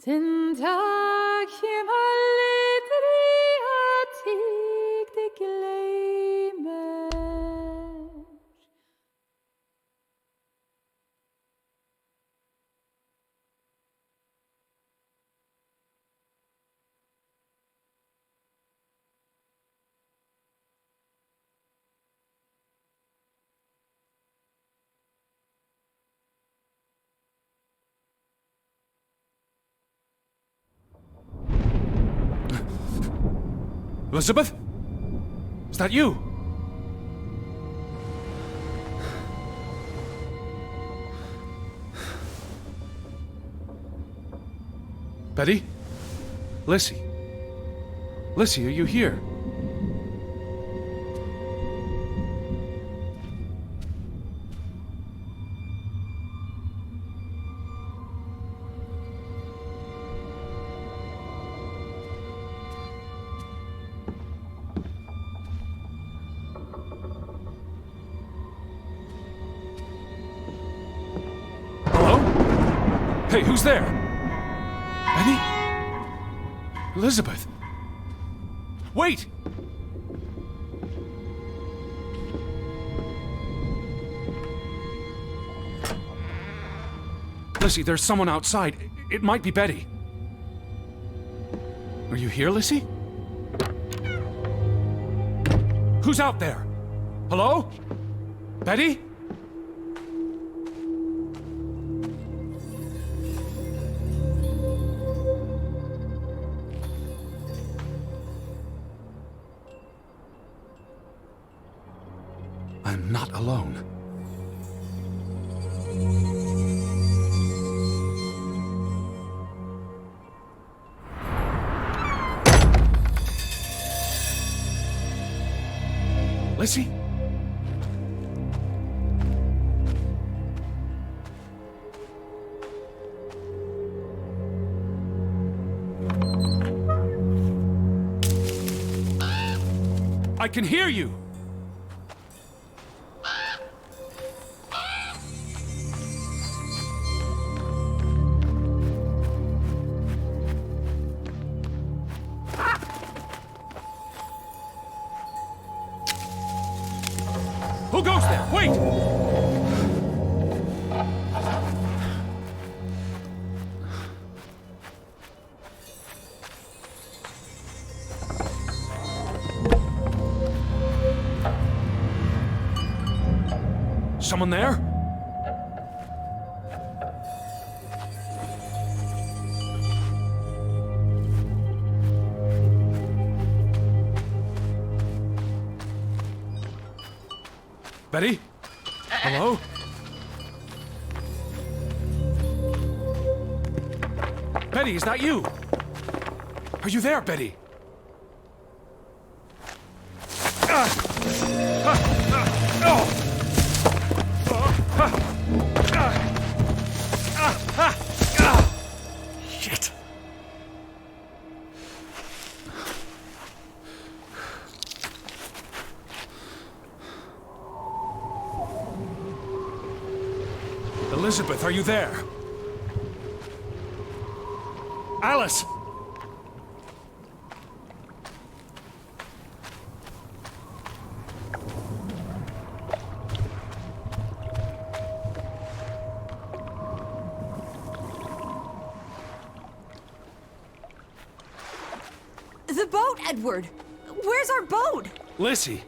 Den dag hjem aldrig at det glemmer. Elizabeth? Is that you? Betty? Lissy? Lissy, are you here? Hey, who's there? Benny? Elizabeth? Wait! Lissy, there's someone outside. It might be Betty. Are you here, Lissy? Who's out there? Hello? Betty? I'm not alone. Lissy? I can hear you! Who goes there? Wait! Someone there? Betty? Hello? Betty, is that you? Are you there, Betty? Shit. Elizabeth, are you there? Alice! The boat, Edward! Where's our boat? Lissy!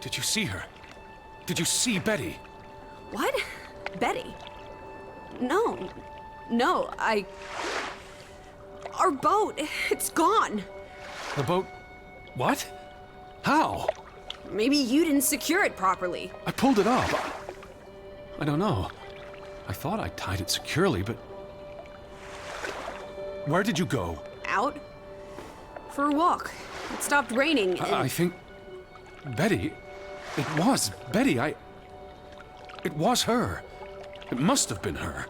Did you see her? Did you see Betty? What? Betty? No. No, Our boat, it's gone. The boat... What? How? Maybe you didn't secure it properly. I pulled it up. I don't know. I thought I tied it securely, but... Where did you go? Out? For a walk. It stopped raining and... I think... Betty... It was Betty. It was her. It must have been her.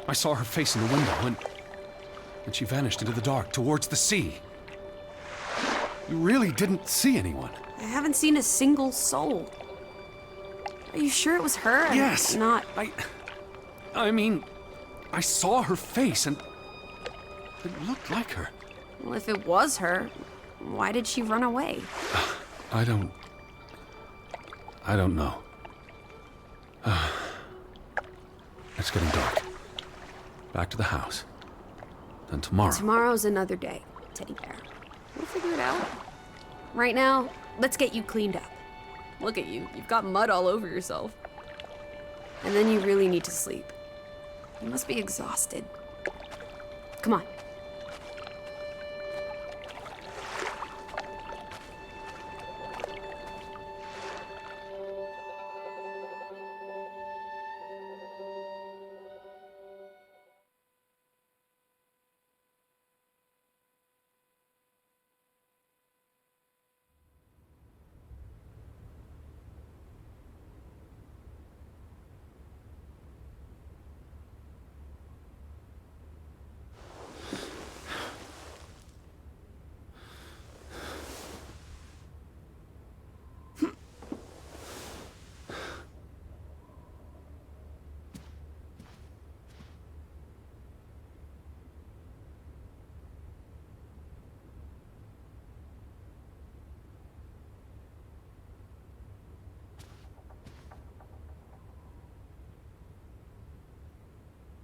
I saw her face in the window, and she vanished into the dark towards the sea. You really didn't see anyone? I haven't seen a single soul. Are you sure it was her? and Yes! Not. I mean, I saw her face and it looked like her. Well, if it was her, why did she run away? I don't know. It's getting dark. Back to the house. Then tomorrow. Tomorrow's another day, teddy bear. We'll figure it out. Right now, let's get you cleaned up. Look at you. You've got mud all over yourself. And then you really need to sleep. You must be exhausted. Come on.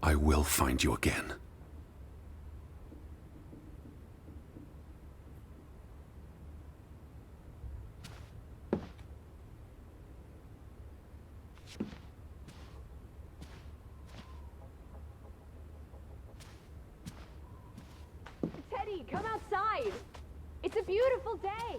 I will find you again. Teddy, come outside. It's a beautiful day.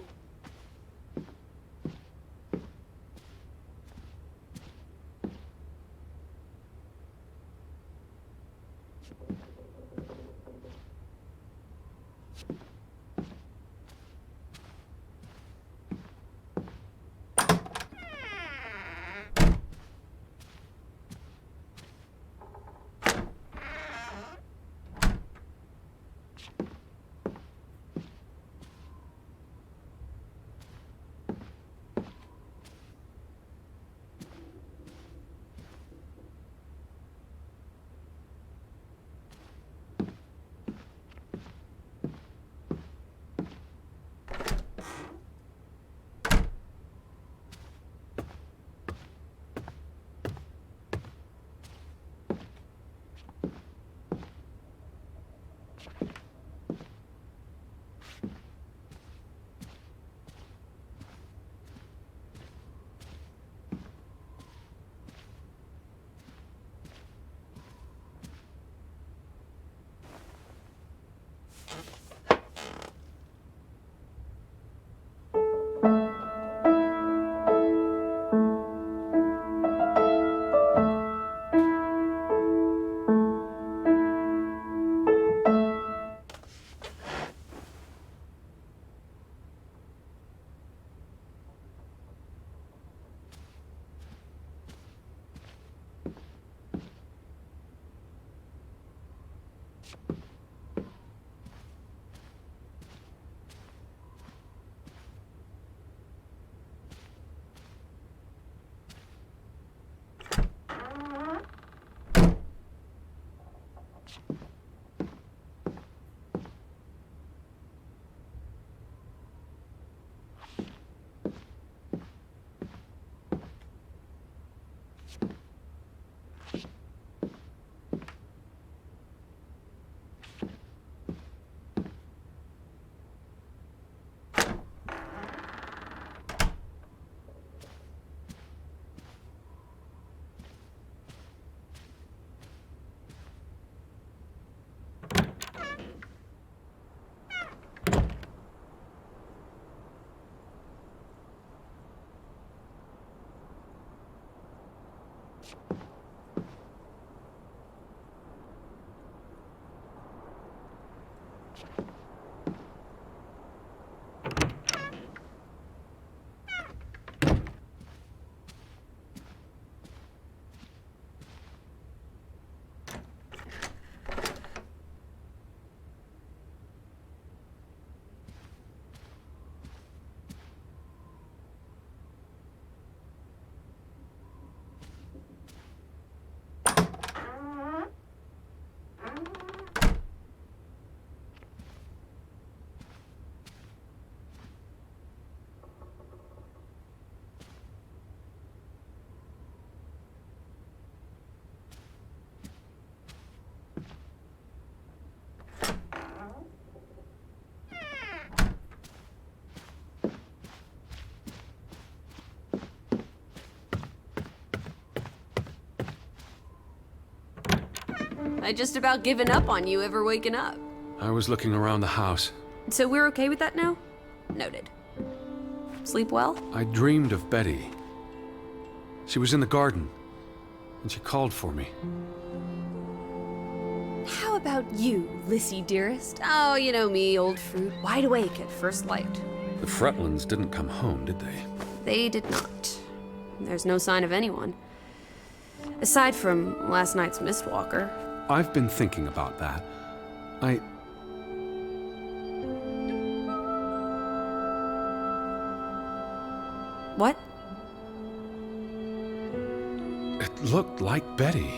I just about given up on you ever waking up. I was looking around the house. So we're okay with that now? Noted. Sleep well? I dreamed of Betty. She was in the garden, and she called for me. How about you, Lissy dearest? Oh, you know me, old fruit, wide awake at first light. The Fretlands didn't come home, did they? They did not. There's no sign of anyone. Aside from last night's Mistwalker. I've been thinking about that. What? It looked like Betty.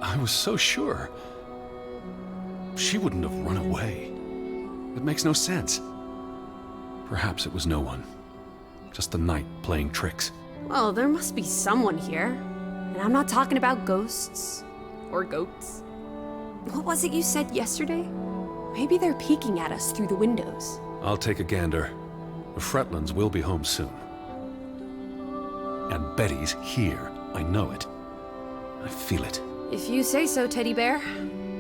I was so sure. She wouldn't have run away. It makes no sense. Perhaps it was no one. Just the night playing tricks. Well, there must be someone here. And I'm not talking about ghosts. Or goats. What was it you said yesterday? Maybe they're peeking at us through the windows. I'll take a gander. The Fretlands will be home soon. And Betty's here. I know it. I feel it. If you say so, teddy bear.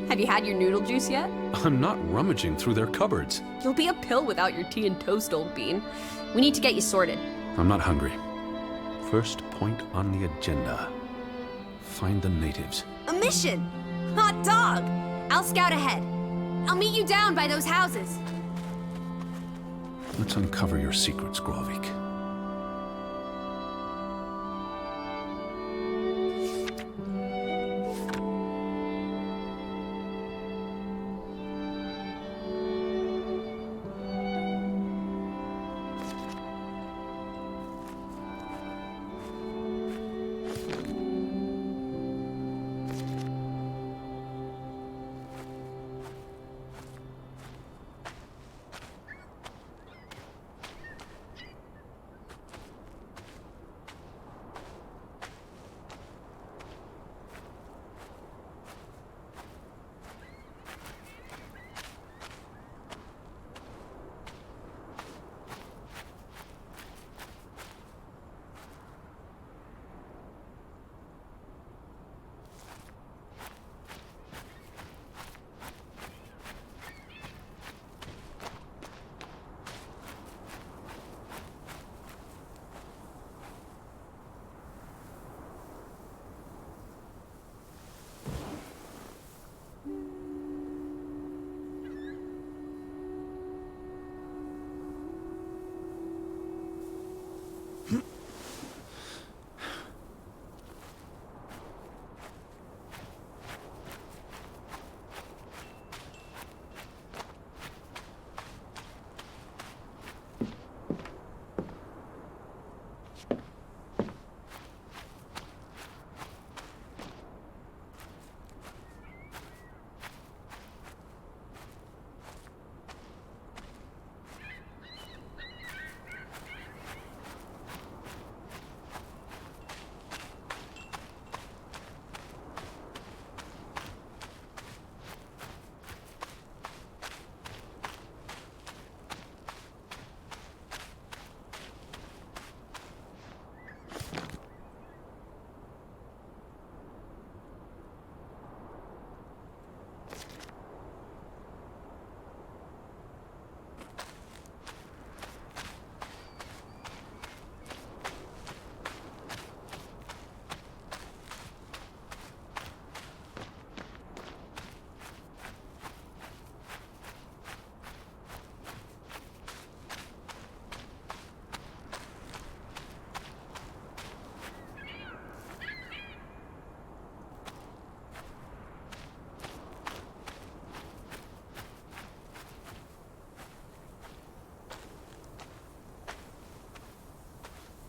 Have you had your noodle juice yet? I'm not rummaging through their cupboards. You'll be a pill without your tea and toast, old bean. We need to get you sorted. I'm not hungry. First point on the agenda. Find the natives. A mission! Hot dog! I'll scout ahead. I'll meet you down by those houses. Let's uncover your secrets, Grovik.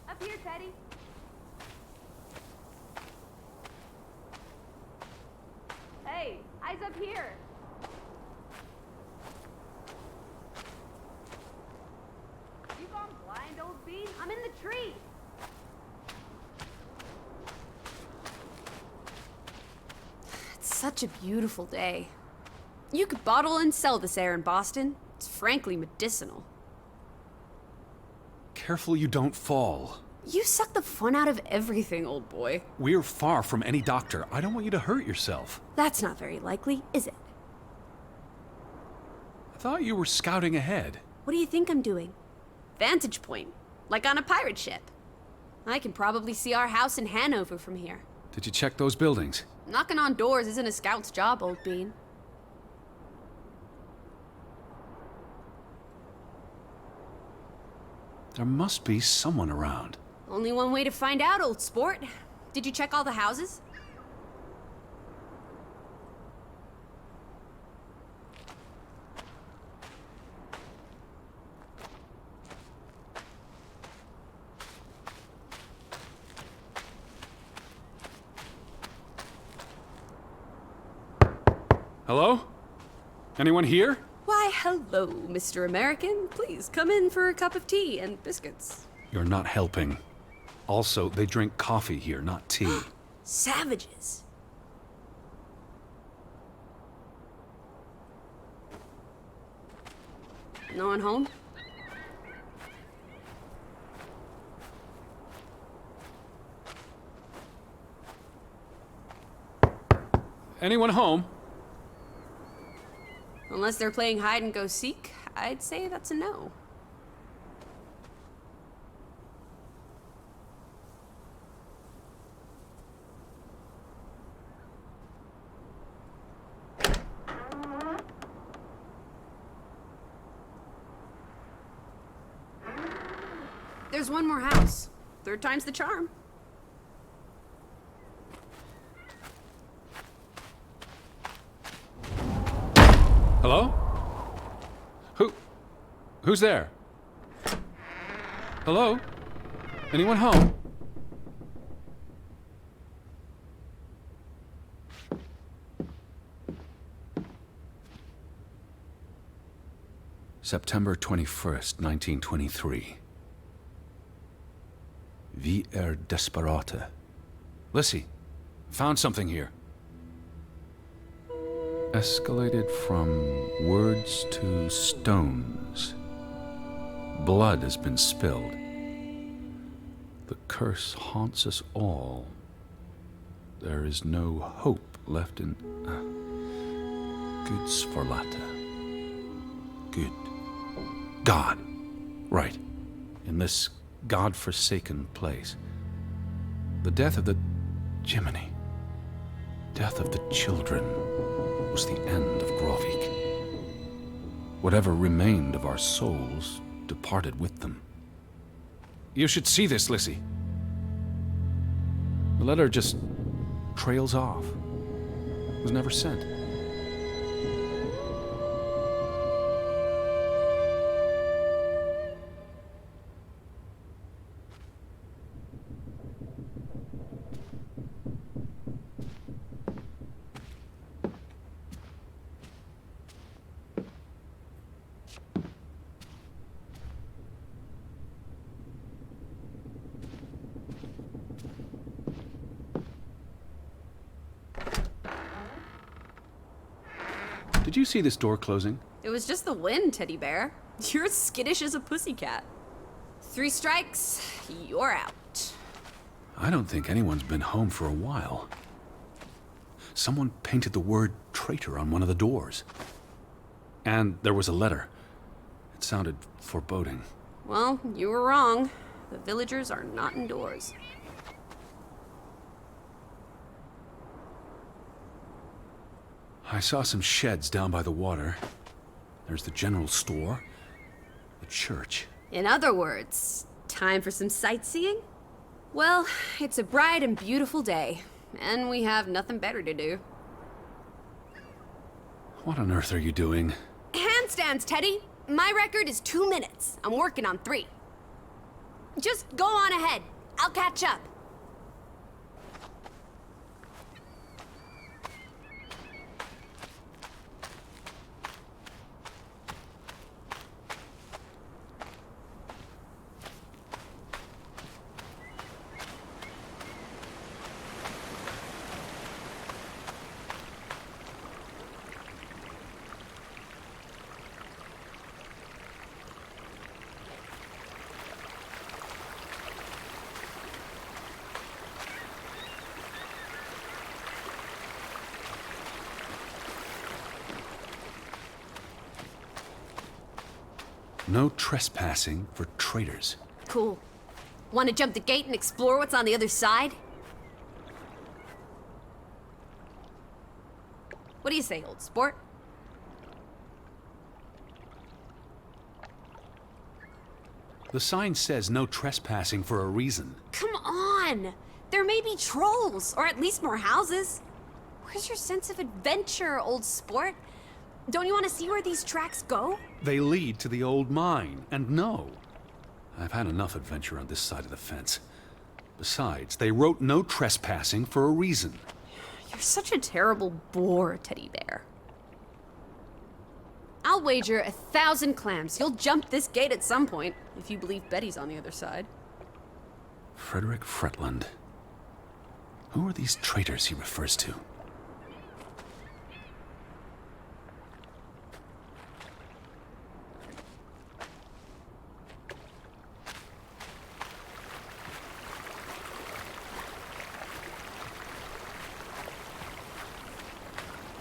Up here, Teddy. Hey, eyes up here. You gone blind, old bee? I'm in the tree. It's such a beautiful day. You could bottle and sell this air in Boston. It's frankly medicinal. Careful you don't fall. You suck the fun out of everything, old boy. We're far from any doctor. I don't want you to hurt yourself. That's not very likely, is it? I thought you were scouting ahead. What do you think I'm doing? Vantage point, like on a pirate ship. I can probably see our house in Hanover from here. Did you check those buildings? Knocking on doors isn't a scout's job, old bean. There must be someone around. Only one way to find out, old sport. Did you check all the houses? Hello? Anyone here? Why, hello, Mr. American. Please come in for a cup of tea and biscuits. You're not helping. Also, they drink coffee here, not tea. Savages. No one home? Anyone home? Unless they're playing hide and go seek, I'd say that's a no. There's one more house. Third time's the charm. Hello? Who's there? Hello? Anyone home? September 21st, 1923. Vi desperata. Lissy, found something here. Escalated from words to stones. Blood has been spilled. The curse haunts us all. There is no hope left in... Good Sforlata. Good. God. Right. In this God-forsaken place. The death of the... Jiminy. Death of the children was the end of Grovik. Whatever remained of our souls departed with them. You should see this, Lissy. The letter just trails off. It was never sent. Did you see this door closing? It was just the wind, teddy bear. You're as skittish as a pussycat. 3 strikes, you're out. I don't think anyone's been home for a while. Someone painted the word traitor on one of the doors. And there was a letter. It sounded foreboding. Well, you were wrong. The villagers are not indoors. I saw some sheds down by the water. There's the general store, the church. In other words, time for some sightseeing? Well, it's a bright and beautiful day, and we have nothing better to do. What on earth are you doing? Handstands, Teddy! My record is 2 minutes. I'm working on 3. Just go on ahead. I'll catch up. No trespassing for traitors. Cool. Want to jump the gate and explore what's on the other side? What do you say, old sport? The sign says no trespassing for a reason. Come on! There may be trolls, or at least more houses. Where's your sense of adventure, old sport? Don't you want to see where these tracks go? They lead to the old mine, and no. I've had enough adventure on this side of the fence. Besides, they wrote no trespassing for a reason. You're such a terrible bore, Teddy Bear. I'll wager 1,000 clams you'll jump this gate at some point, if you believe Betty's on the other side. Frederick Fretland. Who are these traitors he refers to?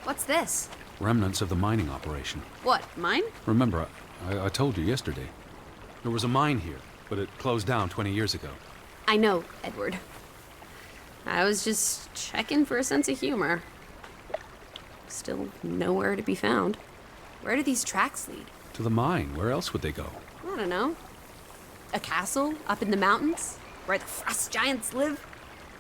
What's this? Remnants of the mining operation. What, mine? Remember, I told you yesterday. There was a mine here, but it closed down 20 years ago. I know, Edward. I was just checking for a sense of humor. Still nowhere to be found. Where do these tracks lead? To the mine. Where else would they go? I don't know. A castle up in the mountains where the frost giants live?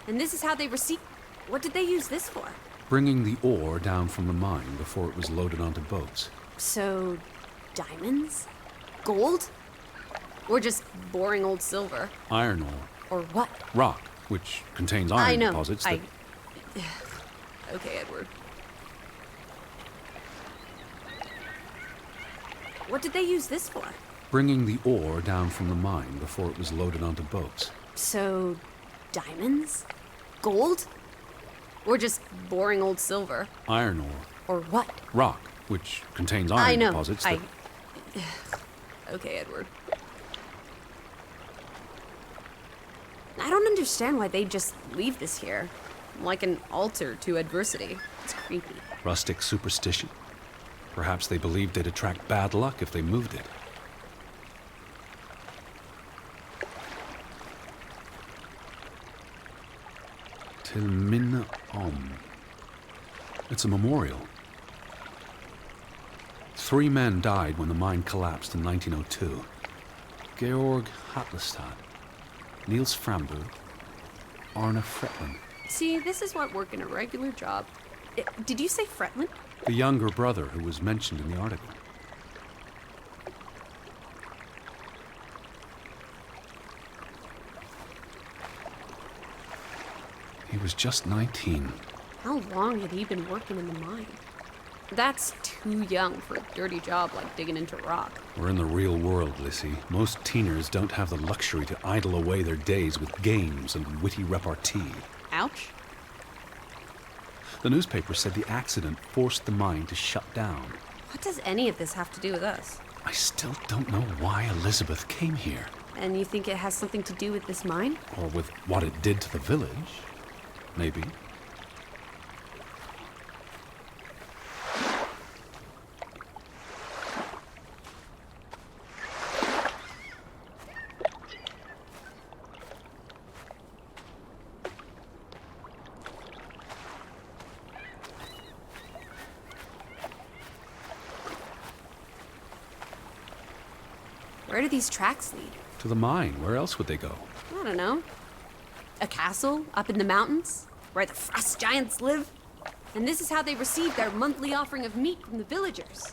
And this is how they receive... What did they use this for? Bringing the ore down from the mine before it was loaded onto boats. So, diamonds? Gold? Or just boring old silver? Iron ore. Or what? Rock, which contains iron I know. deposits that... Okay, Edward. What did they use this for? Bringing the ore down from the mine before it was loaded onto boats. So, diamonds? Gold? Or just boring old silver? Iron ore. Or what? Rock, which contains I iron know. deposits that... Okay, Edward. I don't understand why they just leave this here. Like an altar to adversity. It's creepy. Rustic superstition. Perhaps they believed they'd attract bad luck if they moved it. Til minne om. It's a memorial. 3 men died when the mine collapsed in 1902. Georg Hatlestad, Niels Frambu, Arne Fretland. See, this is what working a regular job. Did you say Fretland? The younger brother who was mentioned in the article. He was just 19. How long had he been working in the mine? That's too young for a dirty job like digging into rock. We're in the real world, Lissy. Most teeners don't have the luxury to idle away their days with games and witty repartee. Ouch. The newspaper said the accident forced the mine to shut down. What does any of this have to do with us? I still don't know why Elizabeth came here. And you think it has something to do with this mine? Or with what it did to the village. Maybe. Where do these tracks lead? To the mine. Where else would they go? I don't know. A castle up in the mountains where the frost giants live? And this is how they receive their monthly offering of meat from the villagers.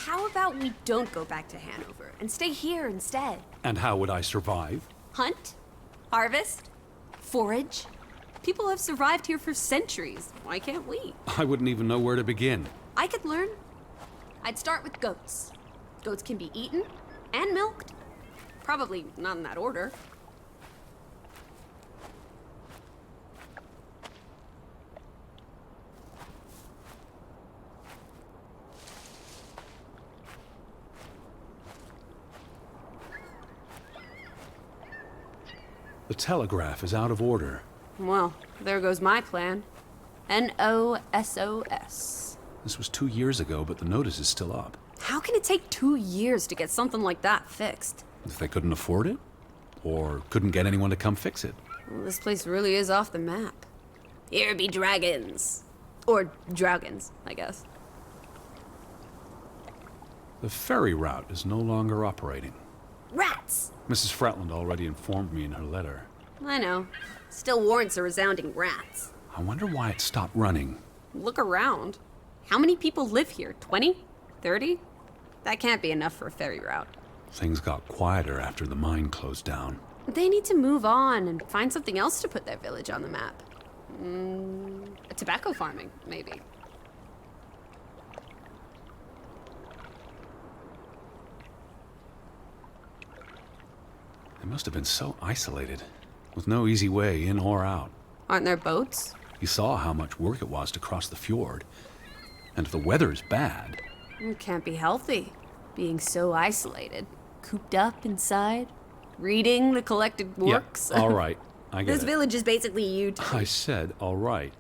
How about we don't go back to Hanover and stay here instead? And how would I survive? Hunt? Harvest? forage. People have survived here for centuries. Why can't we? I wouldn't even know where to begin. I could learn. I'd start with goats. Goats can be eaten and milked. Probably not in that order. The telegraph is out of order. Well, there goes my plan. NOSOS. This was 2 years ago, but the notice is still up. How can it take 2 years to get something like that fixed? If they couldn't afford it? Or couldn't get anyone to come fix it? Well, this place really is off the map. Here be dragons. Or draugens, I guess. The ferry route is no longer operating. Rats! Mrs. Fretland already informed me in her letter. I know. Still warrants a resounding rats. I wonder why it stopped running. Look around. How many people live here? 20? 30? That can't be enough for a ferry route. Things got quieter after the mine closed down. They need to move on and find something else to put their village on the map. Tobacco farming, maybe. They must have been so isolated, with no easy way in or out. Aren't there boats? You saw how much work it was to cross the fjord. And if the weather is bad... It can't be healthy, being so isolated. Cooped up inside, reading the collected works. Yeah, all right, I get This it. village is basically you two. I said all right.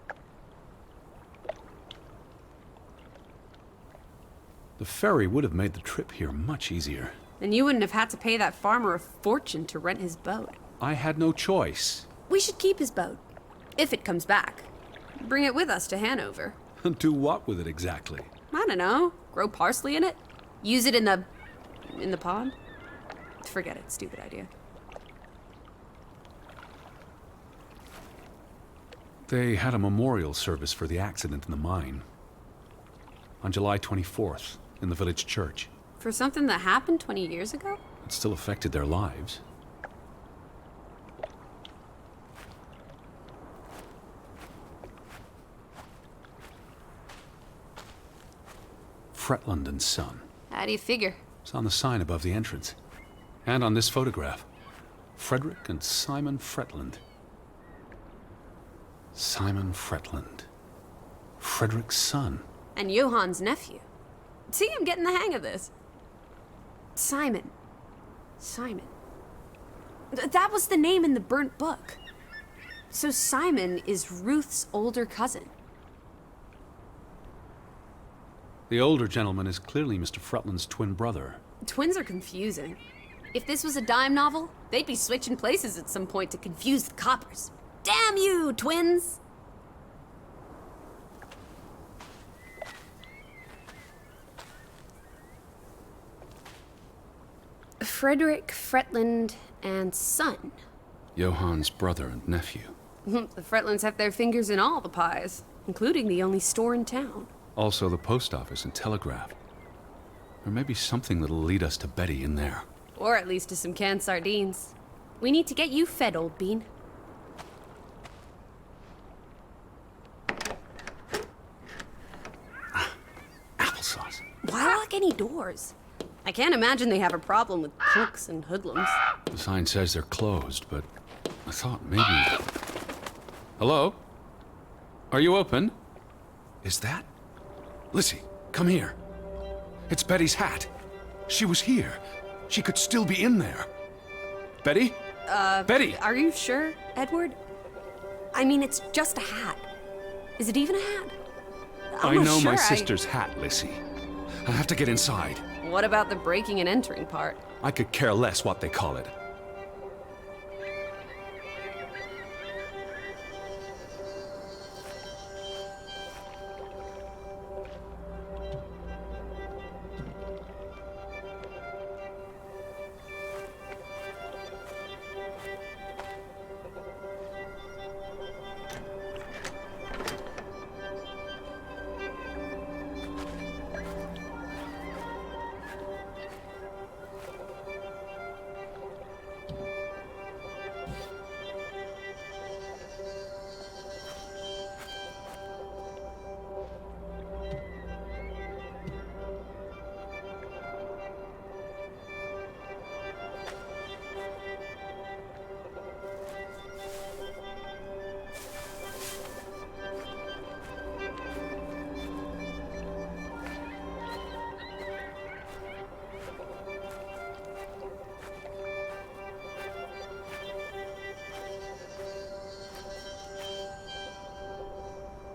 The ferry would have made the trip here much easier. And you wouldn't have had to pay that farmer a fortune to rent his boat. I had no choice. We should keep his boat, if it comes back. Bring it with us to Hanover. Do what with it exactly? I don't know. Grow parsley in it? Use it in the pond? Forget it. Stupid idea. They had a memorial service for the accident in the mine. On July 24th, in the village church. For something that happened 20 years ago? It still affected their lives. Fretland and Son. How do you figure? It's on the sign above the entrance. And on this photograph. Frederick and Simon Fretland. Simon Fretland. Frederick's son. And Johann's nephew. See, I'm getting the hang of this. Simon. That was the name in the burnt book. So Simon is Ruth's older cousin. The older gentleman is clearly Mr. Fretland's twin brother. Twins are confusing. If this was a dime novel, they'd be switching places at some point to confuse the coppers. Damn you, twins! Frederick Fretland and Son. Johann's brother and nephew. The Fretlands have their fingers in all the pies, including the only store in town. Also the post office and telegraph. There may be something that'll lead us to Betty in there. Or at least to some canned sardines. We need to get you fed, old bean. Applesauce. Why lock any doors? I can't imagine they have a problem with crooks and hoodlums. The sign says they're closed, but I thought maybe... Hello? Are you open? Is that? Lissy, come here. It's Betty's hat. She was here. She could still be in there. Betty? Betty! Are you sure, Edward? I mean, it's just a hat. Is it even a hat? I not know sure. my sister's hat, Lissy. I have to get inside. What about the breaking and entering part? I could care less what they call it.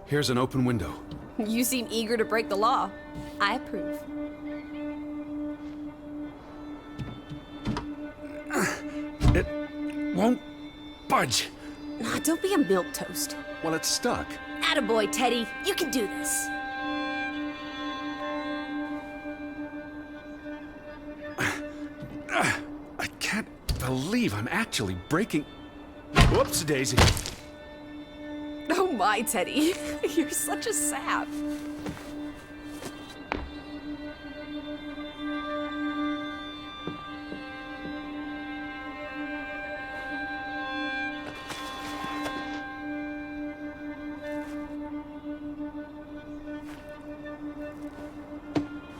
Here's an open window. You seem eager to break the law. I approve. It won't budge. Nah, don't be a milquetoast. Well, it's stuck. Attaboy, Teddy. You can do this. I can't believe I'm actually breaking... Whoops, Daisy. Oh my, Teddy. You're such a sap.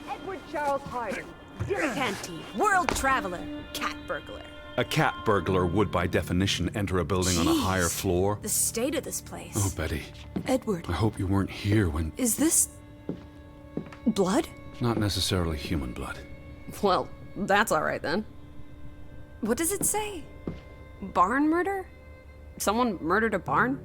Edward Charles Harding. Canteen, world traveler, cat burglar. A cat burglar would, by definition, enter a building on a higher Jeez. floor. The state of this place. Oh, Betty. Edward, I hope you weren't here when... is this blood? Not necessarily human blood. Well, that's all right then. What does it say? Barn murder? Someone murdered a barn?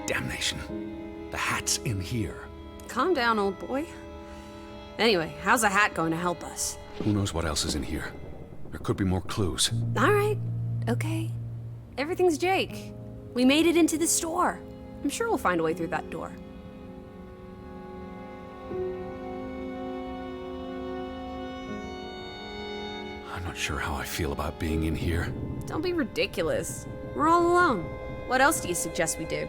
Damnation. The hat's in here. Calm down, old boy. Anyway, how's a hat going to help us? Who knows what else is in here? There could be more clues. All right, okay. Everything's Jake. We made it into the store. I'm sure we'll find a way through that door. I'm not sure how I feel about being in here. Don't be ridiculous. We're all alone. What else do you suggest we do?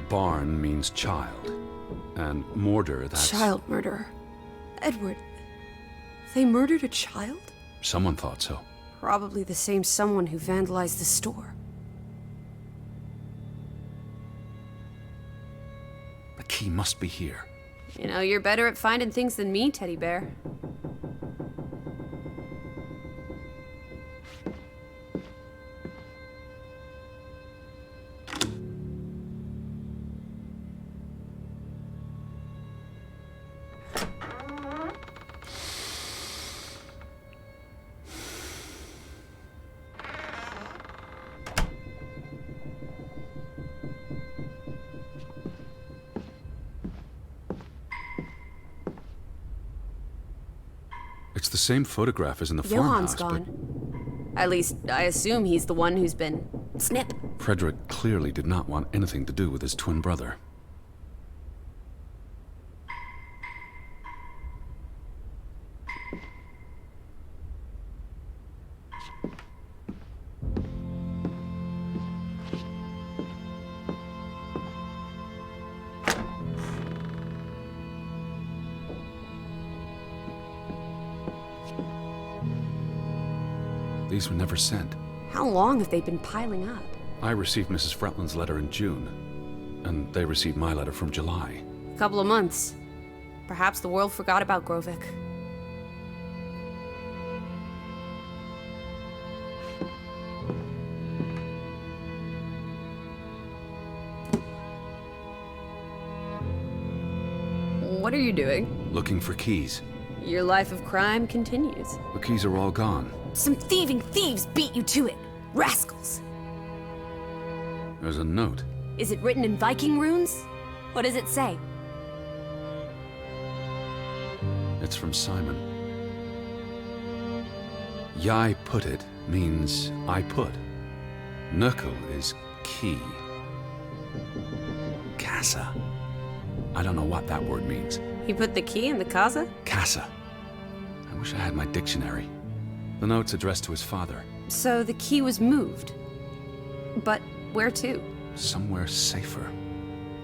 Barn means child. And mortar, that's... Child murder. Edward, they murdered a child? Someone thought so. Probably the same someone who vandalized the store. The key must be here. You know, you're better at finding things than me, Teddy Bear. It's the same photograph as in the Johan's farmhouse, gone. At least, I assume he's the one who's been... snip. but Frederick clearly did not want anything to do with his twin brother. These were never sent. How long have they been piling up? I received Mrs. Fretland's letter in June, and they received my letter from July. A couple of months. Perhaps the world forgot about Grovik. What are you doing? Looking for keys. Your life of crime continues. The keys are all gone. Some thieving thieves beat you to it. Rascals. There's a note. Is it written in Viking runes? What does it say? It's from Simon. Yai put it means I put. Knuckle is key. Casa. I don't know what that word means. He put the key in the casa? Casa. I wish I had my dictionary. The note's addressed to his father. So the key was moved. But where to? Somewhere safer.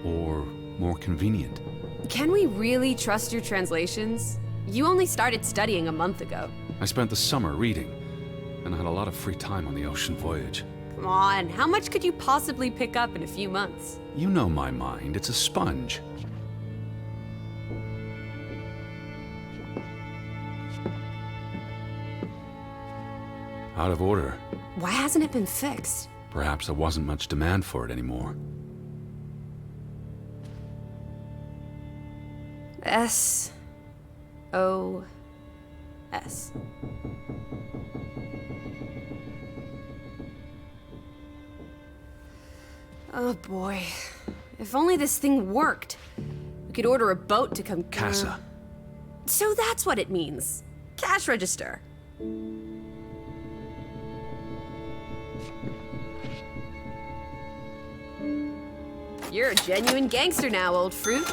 Or more convenient. Can we really trust your translations? You only started studying a month ago. I spent the summer reading, and I had a lot of free time on the ocean voyage. Come on, how much could you possibly pick up in a few months? You know my mind, it's a sponge. Out of order. Why hasn't it been fixed? Perhaps there wasn't much demand for it anymore. S-O-S. Oh boy. If only this thing worked. We could order a boat to come... Casa. So that's what it means. Cash register. You're a genuine gangster now, old fruit.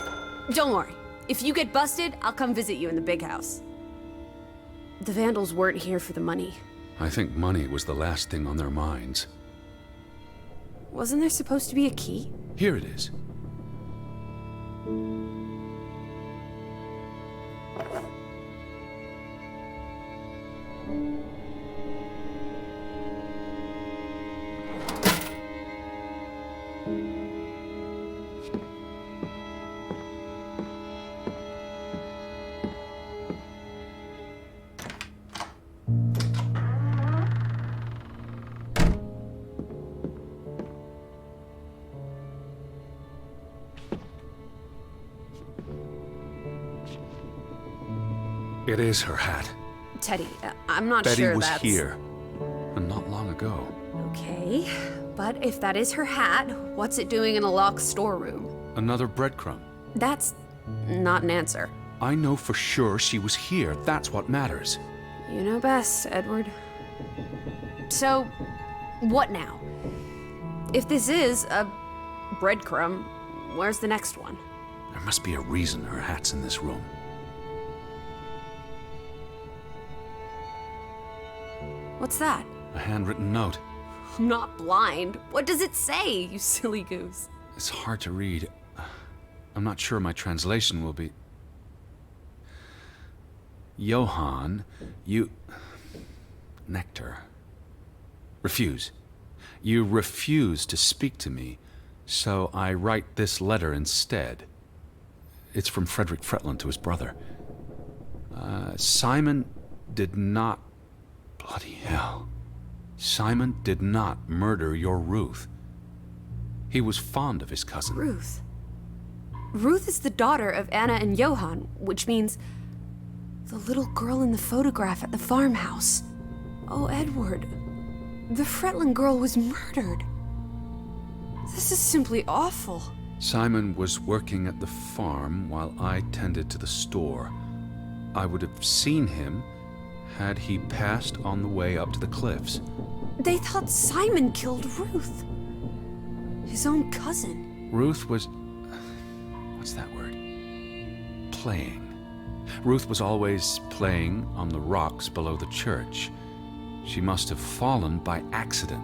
Don't worry. If you get busted, I'll come visit you in the big house. The Vandals weren't here for the money. I think money was the last thing on their minds. Wasn't there supposed to be a key? Here it is. It is her hat. Teddy, I'm not Betty sure was that's... here, and not long ago. Okay, but if that is her hat, what's it doing in a locked storeroom? Another breadcrumb. That's not an answer. I know for sure she was here. That's what matters. You know best, Edward. So, what now? If this is a breadcrumb, where's the next one? There must be a reason her hat's in this room. What's that? A handwritten note. I'm not blind. What does it say, you silly goose? It's hard to read. I'm not sure my translation will be... Johann, you... Nectar. Refuse. You refuse to speak to me, so I write this letter instead. It's from Frederick Fretland to his brother. Simon did not... Bloody hell. Simon did not murder your Ruth. He was fond of his cousin. Ruth. Ruth is the daughter of Anna and Johann, which means the little girl in the photograph at the farmhouse. Oh, Edward. The Fretland girl was murdered. This is simply awful. Simon was working at the farm while I tended to the store. I would have seen him had he passed on the way up to the cliffs. They thought Simon killed Ruth. His own cousin. Ruth was... what's that word? Playing. Ruth was always playing on the rocks below the church. She must have fallen by accident.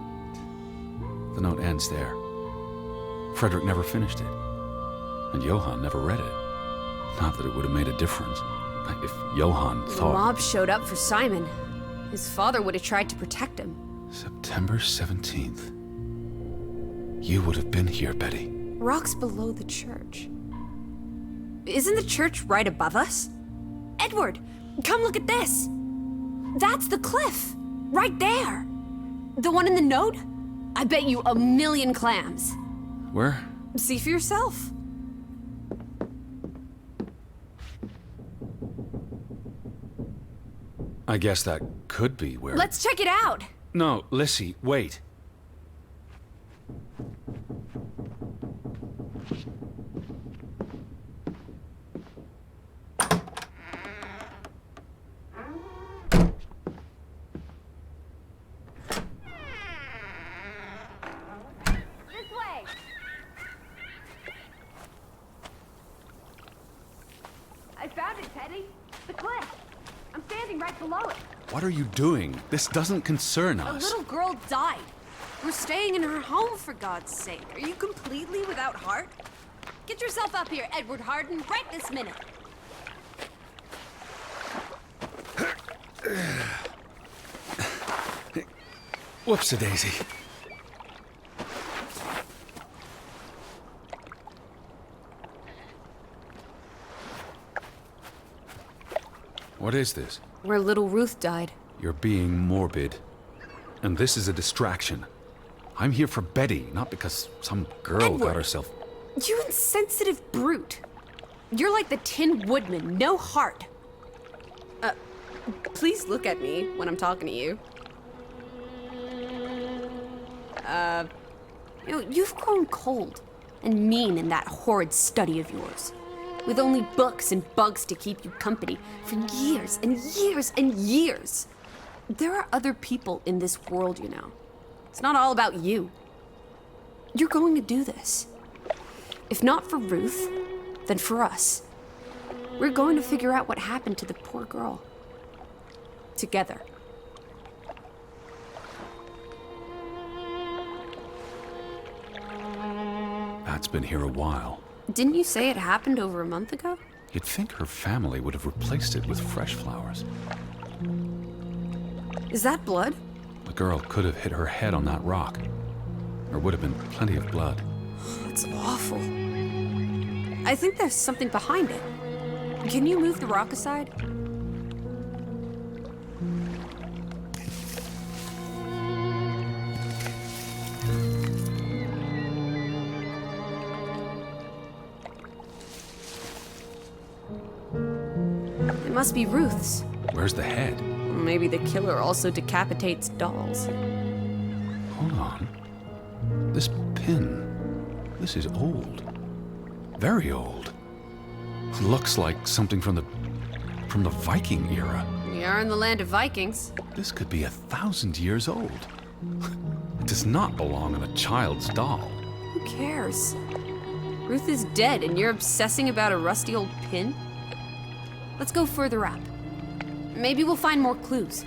The note ends there. Frederick never finished it. And Johann never read it. Not that it would have made a difference. If Johann The thought... mob showed up for Simon. His father would have tried to protect him. September 17th. You would have been here, Betty. Rock's below the church. Isn't the church right above us? Edward, come look at this. That's the cliff. Right there. The one in the note? I bet you 1,000,000 clams. Where? See for yourself. I guess that could be where... Let's check it out. No, Lissy, wait. This way. I found it, Teddy. The cliff. I'm standing right below it. What are you doing? This doesn't concern A us. little girl died. We're staying in her home, for God's sake. Are you completely without heart? Get yourself up here, Edward Harden, right this minute. Whoops-a-daisy. What is this? Where little Ruth died. You're being morbid. And this is a distraction. I'm here for Betty, not because some girl Edward. got herself... You insensitive brute. You're like the Tin Woodman, no heart. Please look at me when I'm talking to you. You've grown cold and mean in that horrid study of yours. With only books and bugs to keep you company for years and years and years. There are other people in this world, you know. It's not all about you. You're going to do this. If not for Ruth, then for us. We're going to figure out what happened to the poor girl. Together. Pat's been here a while. Didn't you say it happened over a month ago? You'd think her family would have replaced it with fresh flowers. Is that blood? The girl could have hit her head on that rock. There would have been plenty of blood. That's awful. I think there's something behind it. Can you move the rock aside? It must be Ruth's. Where's the head? Maybe the killer also decapitates dolls. Hold on. This pin. This is old. Very old. Looks like something from the Viking era. We are in the land of Vikings. This could be 1,000 years old. It does not belong in a child's doll. Who cares? Ruth is dead and you're obsessing about a rusty old pin? Let's go further up. Maybe we'll find more clues.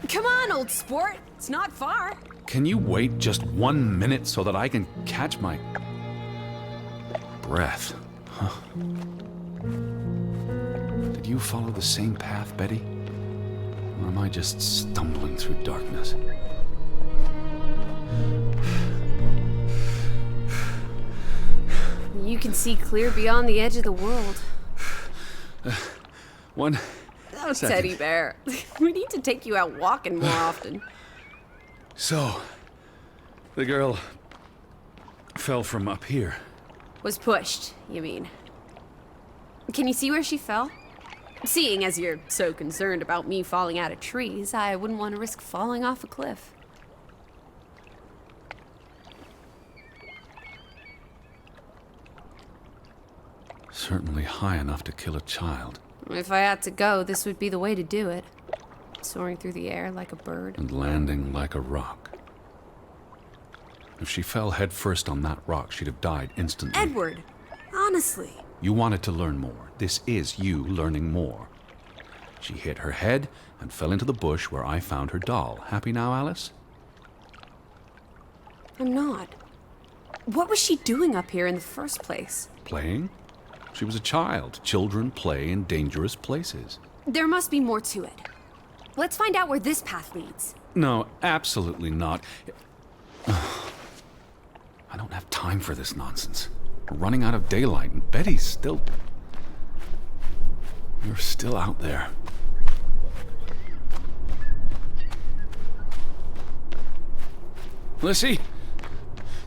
Come on, old sport. It's not far. Can you wait just 1 minute so that I can catch my breath? Huh. Did you follow the same path, Betty? Or am I just stumbling through darkness? You can see clear beyond the edge of the world. One Oh, second. teddy bear. We need to take you out walking more often. So, the girl fell from up here. Was pushed, you mean? Can you see where she fell? Seeing as you're so concerned about me falling out of trees, I wouldn't want to risk falling off a cliff. Certainly high enough to kill a child. If I had to go, this would be the way to do it. Soaring through the air like a bird. And landing like a rock. If she fell headfirst on that rock, she'd have died instantly. Edward, honestly. You wanted to learn more. This is you learning more. She hit her head and fell into the bush where I found her doll. Happy now, Alice? I'm not. What was she doing up here in the first place? Playing? She was a child. Children play in dangerous places. There must be more to it. Let's find out where this path leads. No, absolutely not. I don't have time for this nonsense. We're running out of daylight, and Betty's still... You're still out there. Lissy,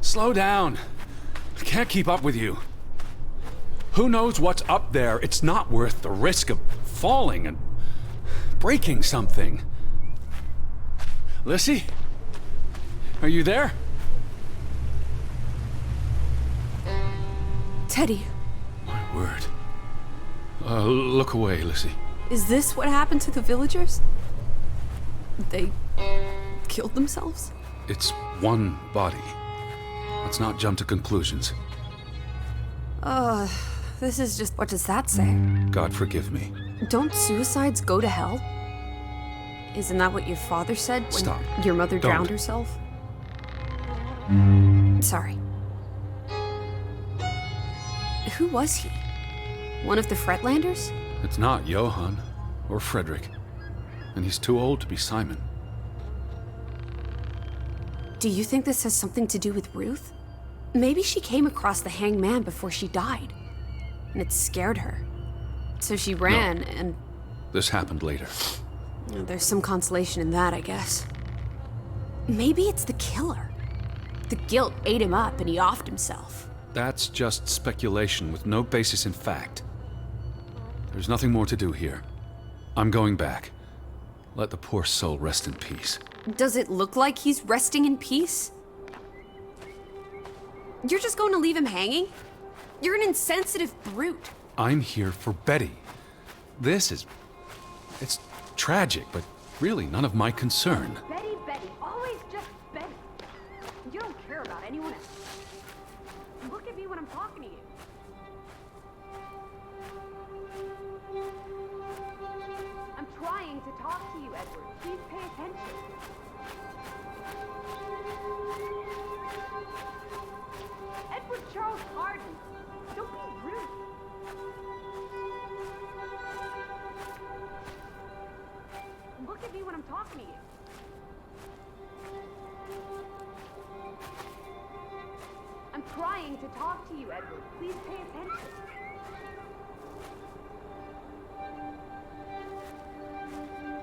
slow down. I can't keep up with you. Who knows what's up there? It's not worth the risk of falling and breaking something. Lissy? Are you there? Teddy, My word. Look away, Lissy. is this what happened to the villagers? They killed themselves? It's one body. Let's not jump to conclusions. This is just... What does that say? God forgive me. Don't suicides go to hell? Isn't that what your father said when Stop. your mother Don't. drowned herself? Sorry. Who was he? One of the Fretlanders? It's not Johann or Frederick. And he's too old to be Simon. Do you think this has something to do with Ruth? Maybe she came across the hanged man before she died, and it scared her. So she ran, and This happened later. there's some consolation in that, I guess. Maybe it's the killer. The guilt ate him up, and he offed himself. That's just speculation with no basis in fact. There's nothing more to do here. I'm going back. Let the poor soul rest in peace. Does it look like he's resting in peace? You're just going to leave him hanging? You're an insensitive brute. I'm here for Betty. It's tragic, but really none of my concern. Betty, Betty, always just Betty. You don't care about anyone else. Look at me when I'm talking to you. I'm trying to talk to you, Edward. Please pay attention. Edward Charles Harden. Don't be rude. Look at me when I'm talking to you. I'm trying to talk to you, Edward. Please pay attention.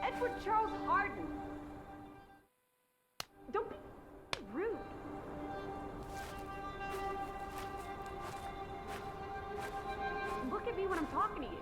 Edward Charles Harden. Don't be rude. Look at me when I'm talking to you.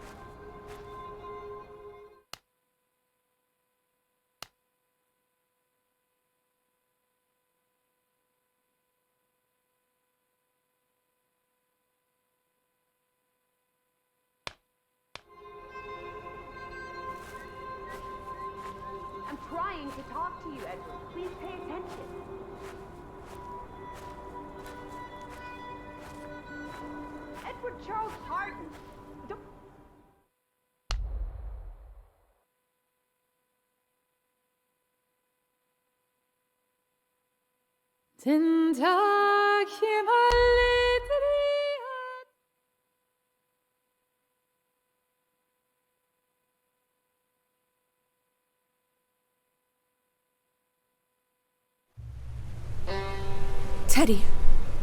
I'm trying to talk to you, Edward. Please pay attention. Edward Charles Harden. Don't... Den Tag himmel Teddy,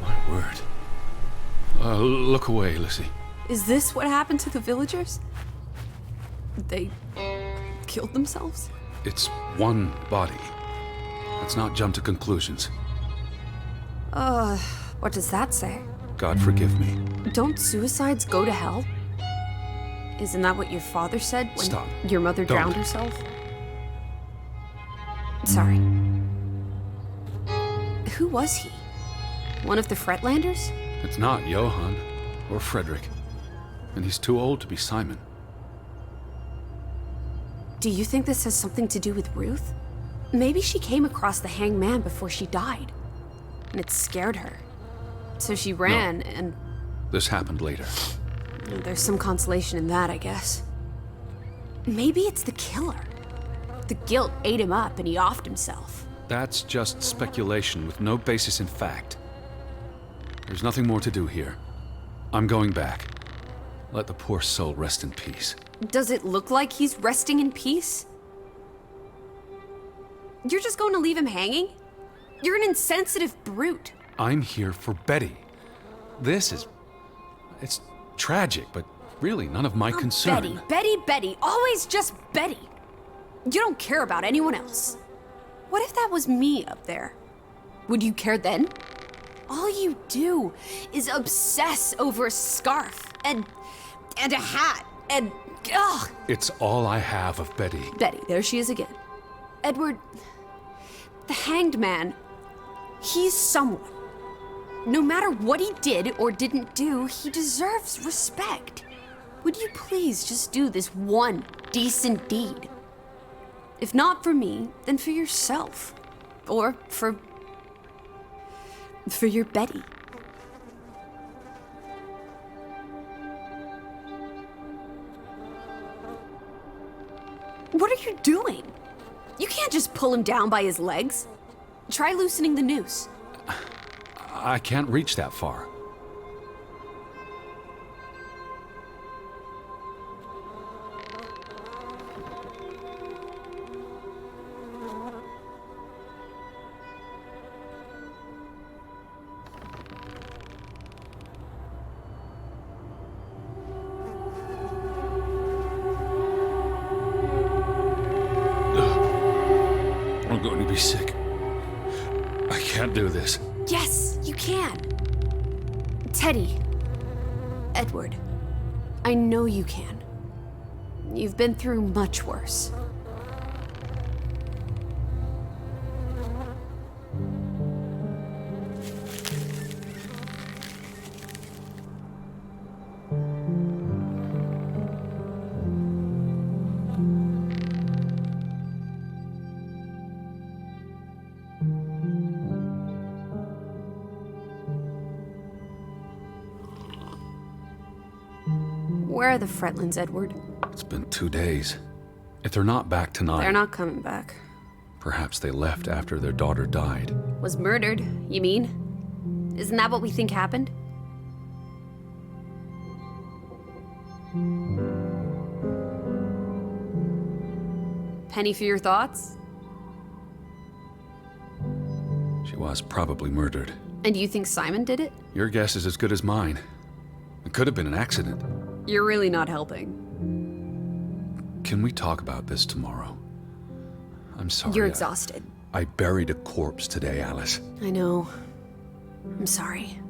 My word. Look away, Lissy. is this what happened to the villagers? They killed themselves? It's one body. Let's not jump to conclusions. What does that say? God forgive me. Don't suicides go to hell? Isn't that what your father said when Stop. your mother Don't. drowned herself? Sorry. Who was he? One of the Fretlanders? It's not Johann or Frederick. And he's too old to be Simon. Do you think this has something to do with Ruth? Maybe she came across the hanged man before she died, and it scared her. So she ran, and This happened later. there's some consolation in that, I guess. Maybe it's the killer. The guilt ate him up, and he offed himself. That's just speculation with no basis in fact. There's nothing more to do here. I'm going back. Let the poor soul rest in peace. Does it look like he's resting in peace? You're just going to leave him hanging? You're an insensitive brute. I'm here for Betty. It's tragic, but really none of my concern. Betty, always just Betty. You don't care about anyone else. What if that was me up there? Would you care then? All you do is obsess over a scarf and a hat and ugh. It's all I have of Betty. Betty, there she is again. Edward, the hanged man, he's someone. No matter what he did or didn't do, he deserves respect. Would you please just do this one decent deed? If not for me, then for yourself. Or for your Betty. What are you doing? You can't just pull him down by his legs. Try loosening the noose. I can't reach that far. I'm going to be sick. I can't do this. Yes, you can. Teddy. Edward. I know you can. You've been through much worse. Where are the Fretlands, Edward? It's been 2 days. If they're not back tonight... They're not coming back. Perhaps they left after their daughter died. Was murdered, you mean? Isn't that what we think happened? Penny for your thoughts? She was probably murdered. And you think Simon did it? Your guess is as good as mine. It could have been an accident. You're really not helping. Can we talk about this tomorrow? I'm sorry. You're exhausted. I buried a corpse today, Alice. I know. I'm sorry.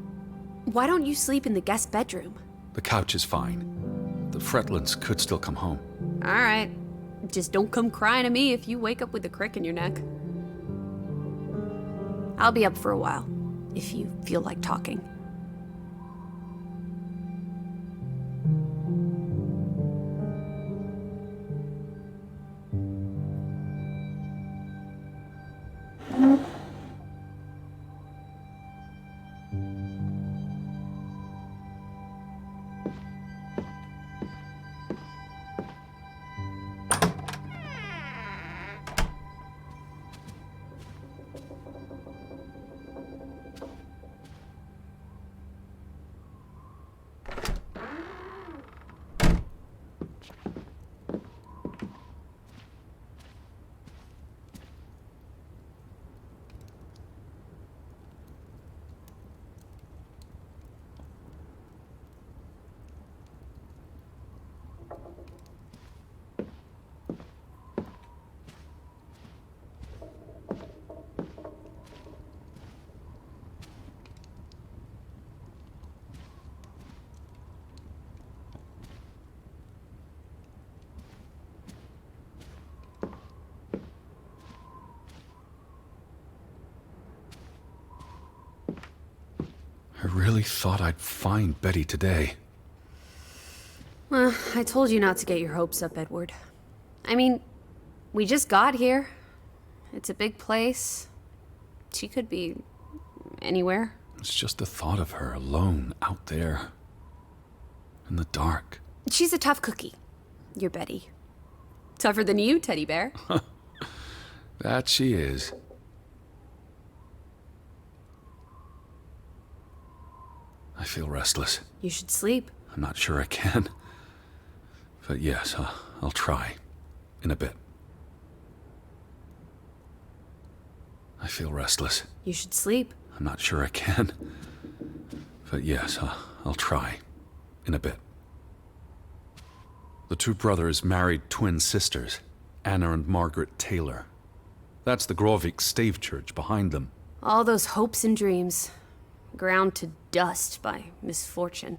Why don't you sleep in the guest bedroom? The couch is fine. The Fretlands could still come home. All right. Just don't come crying to me if you wake up with a crick in your neck. I'll be up for a while, if you feel like talking. I really thought I'd find Betty today. Well, I told you not to get your hopes up, Edward. I mean, we just got here. It's a big place. She could be anywhere. It's just the thought of her alone out there in the dark. She's a tough cookie. You're Betty. Tougher than you, teddy bear. That she is. I feel restless. You should sleep. I'm not sure I can. But yes, I'll try. In a bit. I feel restless. You should sleep. I'm not sure I can. But yes, I'll try. In a bit. The two brothers married twin sisters, Anna and Margaret Taylor. That's the Grovik stave church behind them. All those hopes and dreams, ground to dust by misfortune.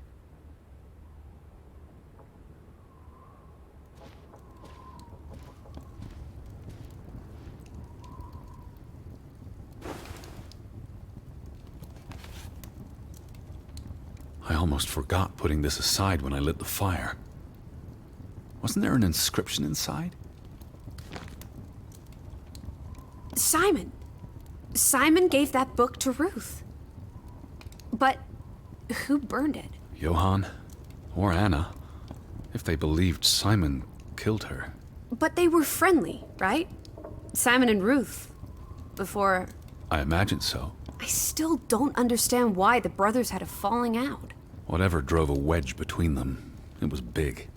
I almost forgot putting this aside when I lit the fire. Wasn't there an inscription inside? Simon! Simon gave that book to Ruth. But who burned it? Johann? Or Anna? If they believed Simon killed her. But they were friendly, right? Simon and Ruth. Before... I imagine so. I still don't understand why the brothers had a falling out. Whatever drove a wedge between them, it was big.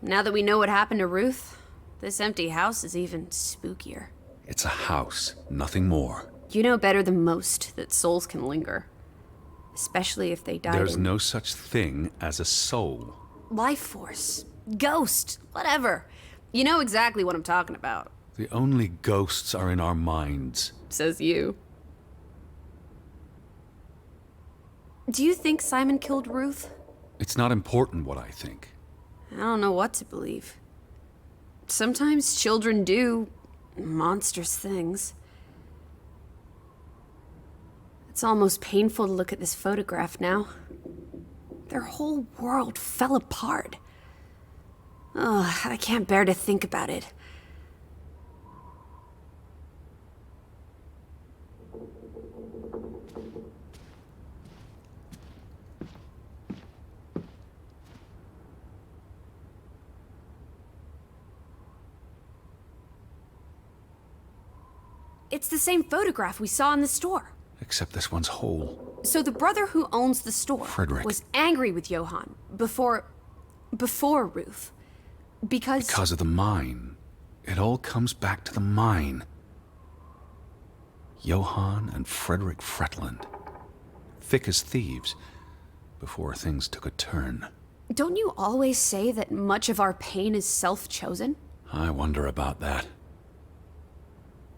Now that we know what happened to Ruth, this empty house is even spookier. It's a house, nothing more. You know better than most that souls can linger. Especially if they died There's in... no such thing as a soul. Life force. Ghost. Whatever. You know exactly what I'm talking about. The only ghosts are in our minds. Says you. Do you think Simon killed Ruth? It's not important what I think. I don't know what to believe. Sometimes children do monstrous things. It's almost painful to look at this photograph now. Their whole world fell apart. Ugh, I can't bear to think about it. It's the same photograph we saw in the store. Except this one's whole. So the brother who owns the store Frederick. was angry with Johann before Ruth. Because of the mine. It all comes back to the mine. Johann and Frederick Fretland. Thick as thieves, before things took a turn. Don't you always say that much of our pain is self-chosen? I wonder about that.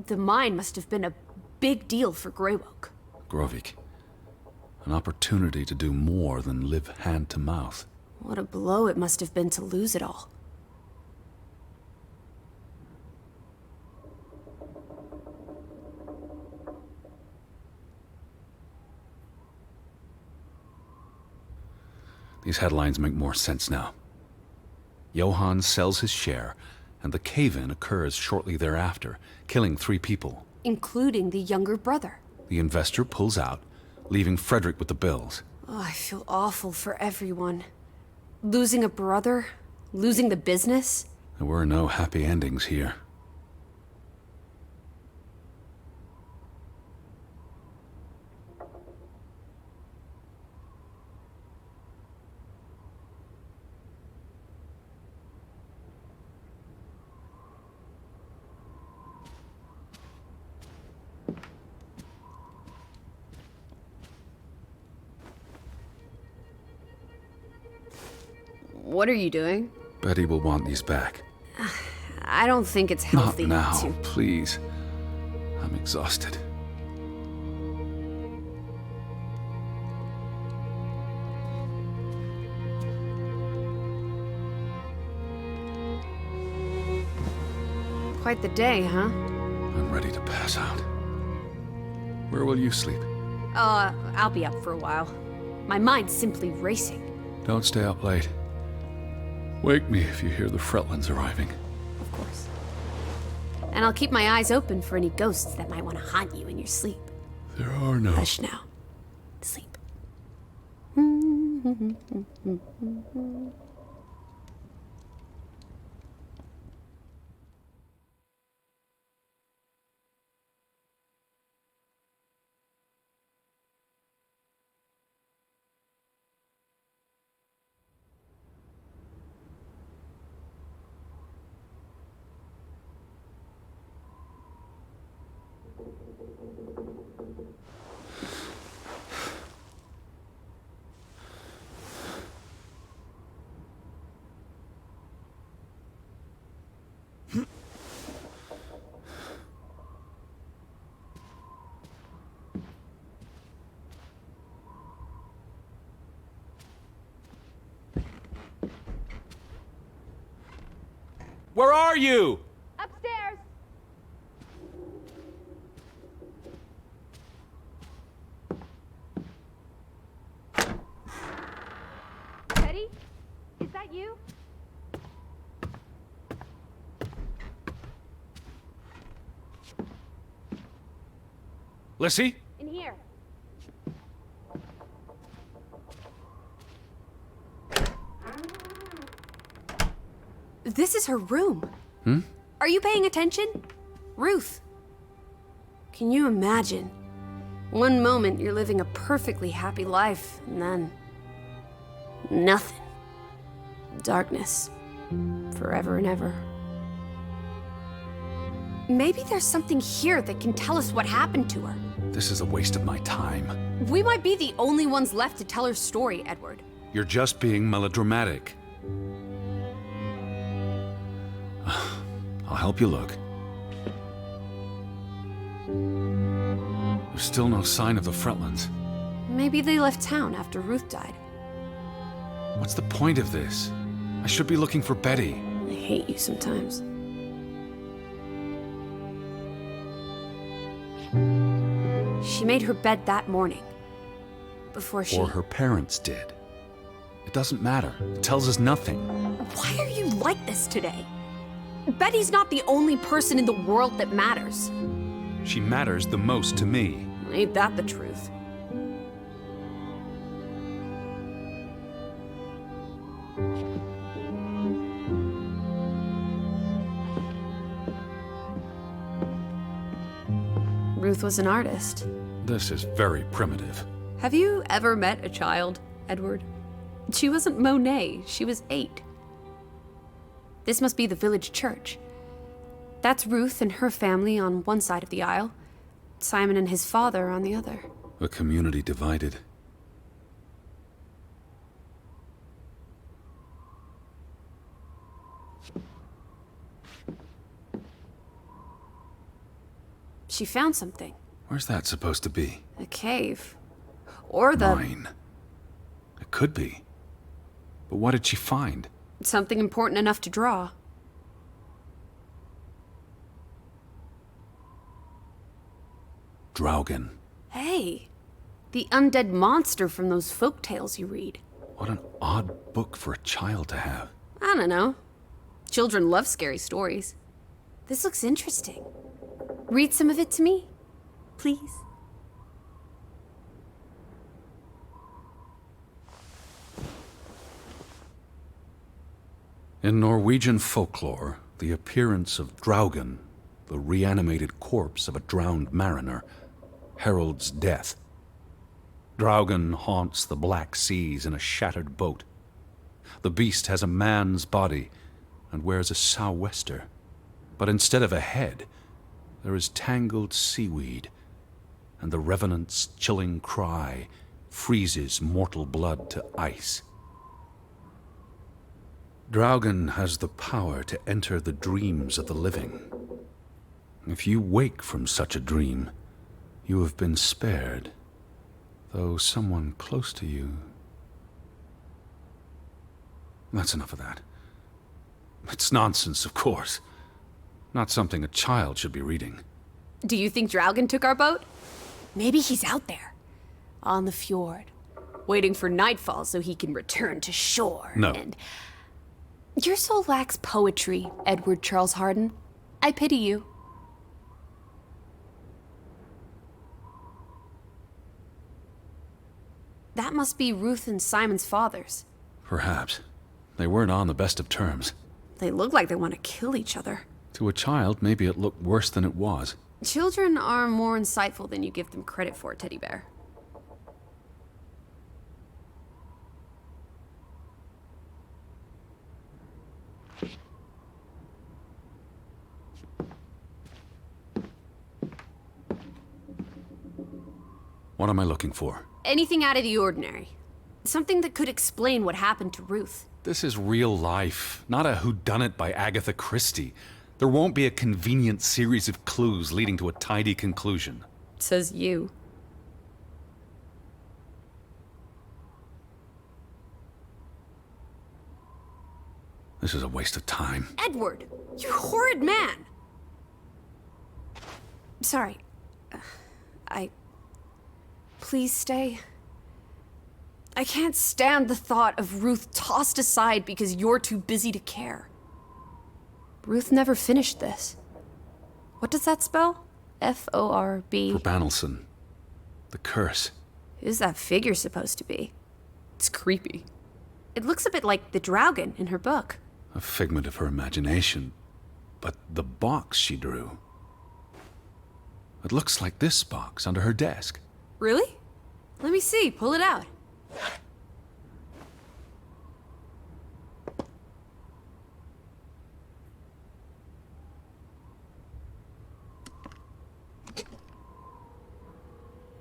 The mine must have been a big deal for Greywoke. Grovik. An opportunity to do more than live hand to mouth. What a blow it must have been to lose it all. These headlines make more sense now. Johann sells his share, and the cave-in occurs shortly thereafter, killing 3 people. Including the younger brother. The investor pulls out, leaving Frederick with the bills. Oh, I feel awful for everyone. Losing a brother, losing the business. There were no happy endings here. What are you doing? Betty will want these back. I don't think it's Not healthy now, to... please. I'm exhausted. Quite the day, huh? I'm ready to pass out. Where will you sleep? I'll be up for a while. My mind's simply racing. Don't stay up late. Wake me if you hear the Fretlands arriving. Of course. And I'll keep my eyes open for any ghosts that might want to haunt you in your sleep. There are no... Hush now. Sleep. Where are you? Upstairs. Teddy? Is that you? Lissy? In here. This is her room. Are you paying attention? Ruth. Can you imagine? One moment you're living a perfectly happy life, and then nothing. Darkness. Forever and ever. Maybe there's something here that can tell us what happened to her. This is a waste of my time. We might be the only ones left to tell her story, Edward. You're just being melodramatic. I'll help you look. There's still no sign of the Fretlands. Maybe they left town after Ruth died. What's the point of this? I should be looking for Betty. I hate you sometimes. She made her bed that morning. Before she... Or her parents did. It doesn't matter. It tells us nothing. Why are you like this today? Betty's not the only person in the world that matters. She matters the most to me. Ain't that the truth? Ruth was an artist. This is very primitive. Have you ever met a child, Edward? She wasn't Monet, she was 8. This must be the village church. That's Ruth and her family on one side of the aisle, Simon and his father on the other. A community divided. She found something. Where's that supposed to be? A cave. Or the... Mine. It could be. But what did she find? something important enough to draw. DRAUGEN. Hey, the undead monster from those folk tales you read. What an odd book for a child to have. I don't know. Children love scary stories. This looks interesting. Read some of it to me, please. In Norwegian folklore, the appearance of DRAUGEN, the reanimated corpse of a drowned mariner, heralds death. DRAUGEN haunts the Black Seas in a shattered boat. The beast has a man's body and wears a sou'wester, but instead of a head, there is tangled seaweed, and the revenant's chilling cry freezes mortal blood to ice. DRAUGEN has the power to enter the dreams of the living. If you wake from such a dream, you have been spared, though someone close to you... That's enough of that. It's nonsense, of course. Not something a child should be reading. Do you think DRAUGEN took our boat? Maybe he's out there, on the fjord, waiting for nightfall so he can return to shore. No. And your soul lacks poetry, Edward Charles Harden. I pity you. That must be Ruth and Simon's fathers. Perhaps. They weren't on the best of terms. They look like they want to kill each other. To a child, maybe it looked worse than it was. Children are more insightful than you give them credit for, Teddy Bear. What am I looking for? Anything out of the ordinary. Something that could explain what happened to Ruth. This is real life, not a whodunit by Agatha Christie. There won't be a convenient series of clues leading to a tidy conclusion. Says you. The This is a waste of time. Edward, you horrid man! Sorry. Please stay. I can't stand the thought of Ruth tossed aside because you're too busy to care. Ruth never finished this. What does that spell? F-O-R-B. For Banelson. The curse. Who's that figure supposed to be? It's creepy. It looks a bit like the DRAUGEN in her book. A figment of her imagination. But the box she drew... It looks like this box under her desk. Really? Let me see. Pull it out.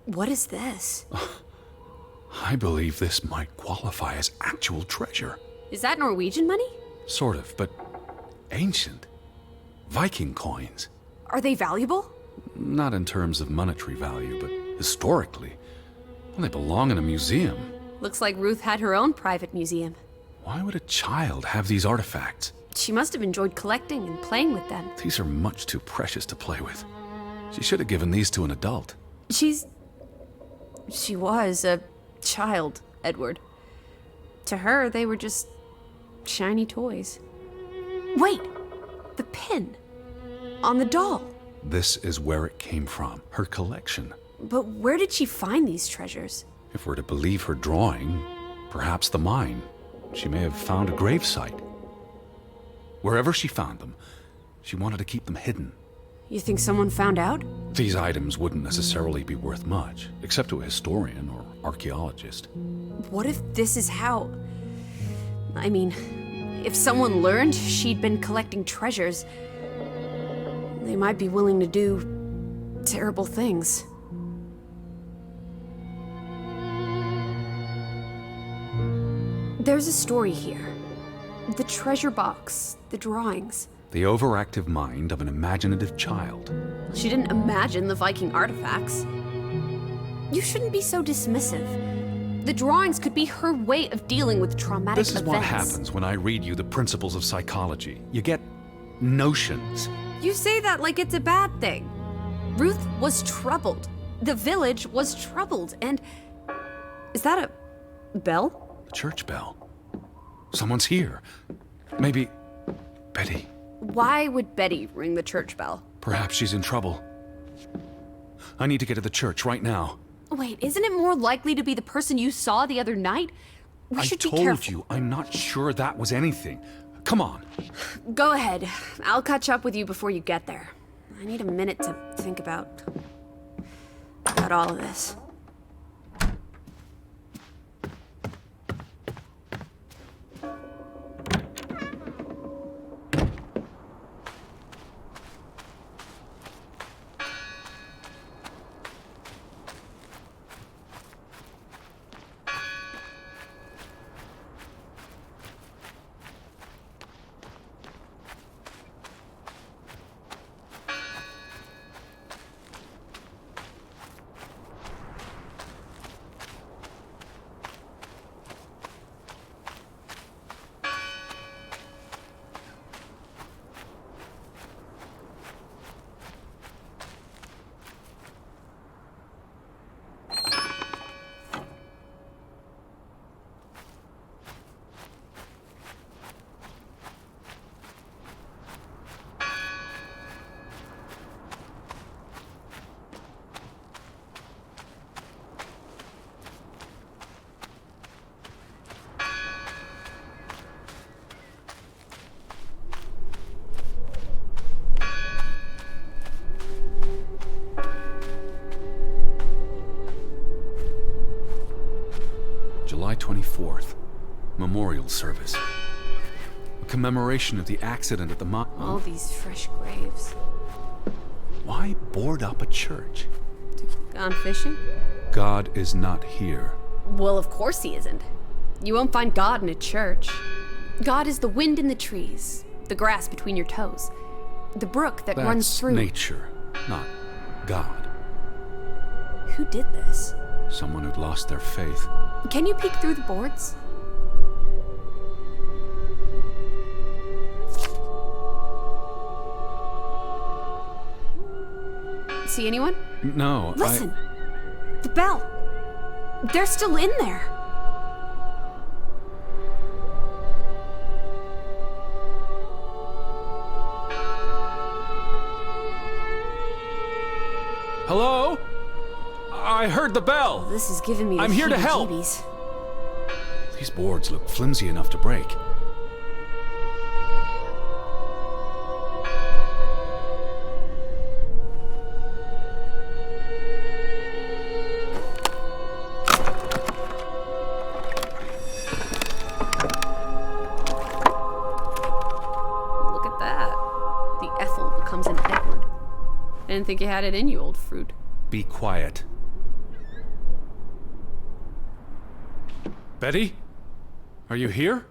What is this? I believe this might qualify as actual treasure. Is that Norwegian money? Sort of, but ancient. Viking coins. Are they valuable? Not in terms of monetary value, but historically. Well, they belong in a museum. Looks like Ruth had her own private museum. Why would a child have these artifacts? She must have enjoyed collecting and playing with them. These are much too precious to play with. She should have given these to an adult. She was a child, Edward. To her, they were just shiny toys. Wait! The pin! On the doll! This is where it came from, her collection. But where did she find these treasures? If we're to believe her drawing, perhaps the mine. She may have found a gravesite. Wherever she found them, she wanted to keep them hidden. You think someone found out? These items wouldn't necessarily be worth much, except to a historian or archaeologist. What if this is how... I mean, if someone learned she'd been collecting treasures, they might be willing to do terrible things. There's a story here. The treasure box, the drawings. The overactive mind of an imaginative child. She didn't imagine the Viking artifacts. You shouldn't be so dismissive. The drawings could be her way of dealing with traumatic events. This is what happens when I read you the principles of psychology. You get notions. You say that like it's a bad thing. Ruth was troubled. The village was troubled, and... Is that a bell? The church bell. Someone's here. Maybe... Betty. Why would Betty ring the church bell? Perhaps she's in trouble. I need to get to the church right now. Wait, isn't it more likely to be the person you saw the other night? We should be I told careful. you, I'm not sure that was anything. Come on. Go ahead. I'll catch up with you before you get there. I need a minute to think about all of this. July 24th, memorial service. A commemoration of the accident at the mine. All these fresh graves. Why board up a church? Gone fishing? God is not here. Well, of course he isn't. You won't find God in a church. God is the wind in the trees, the grass between your toes, the brook that runs That's through... nature, not God. Who did this? Someone who'd lost their faith. Can you peek through the boards? See anyone? No, Listen! The bell! They're still in there! Hello? I heard the bell. This is giving me the I'm here to help. heebie-jeebies. These boards look flimsy enough to break. Look at that. The Ethel becomes an Edward. I didn't think you had it in you, old fruit. Be quiet. Betty? Are you here?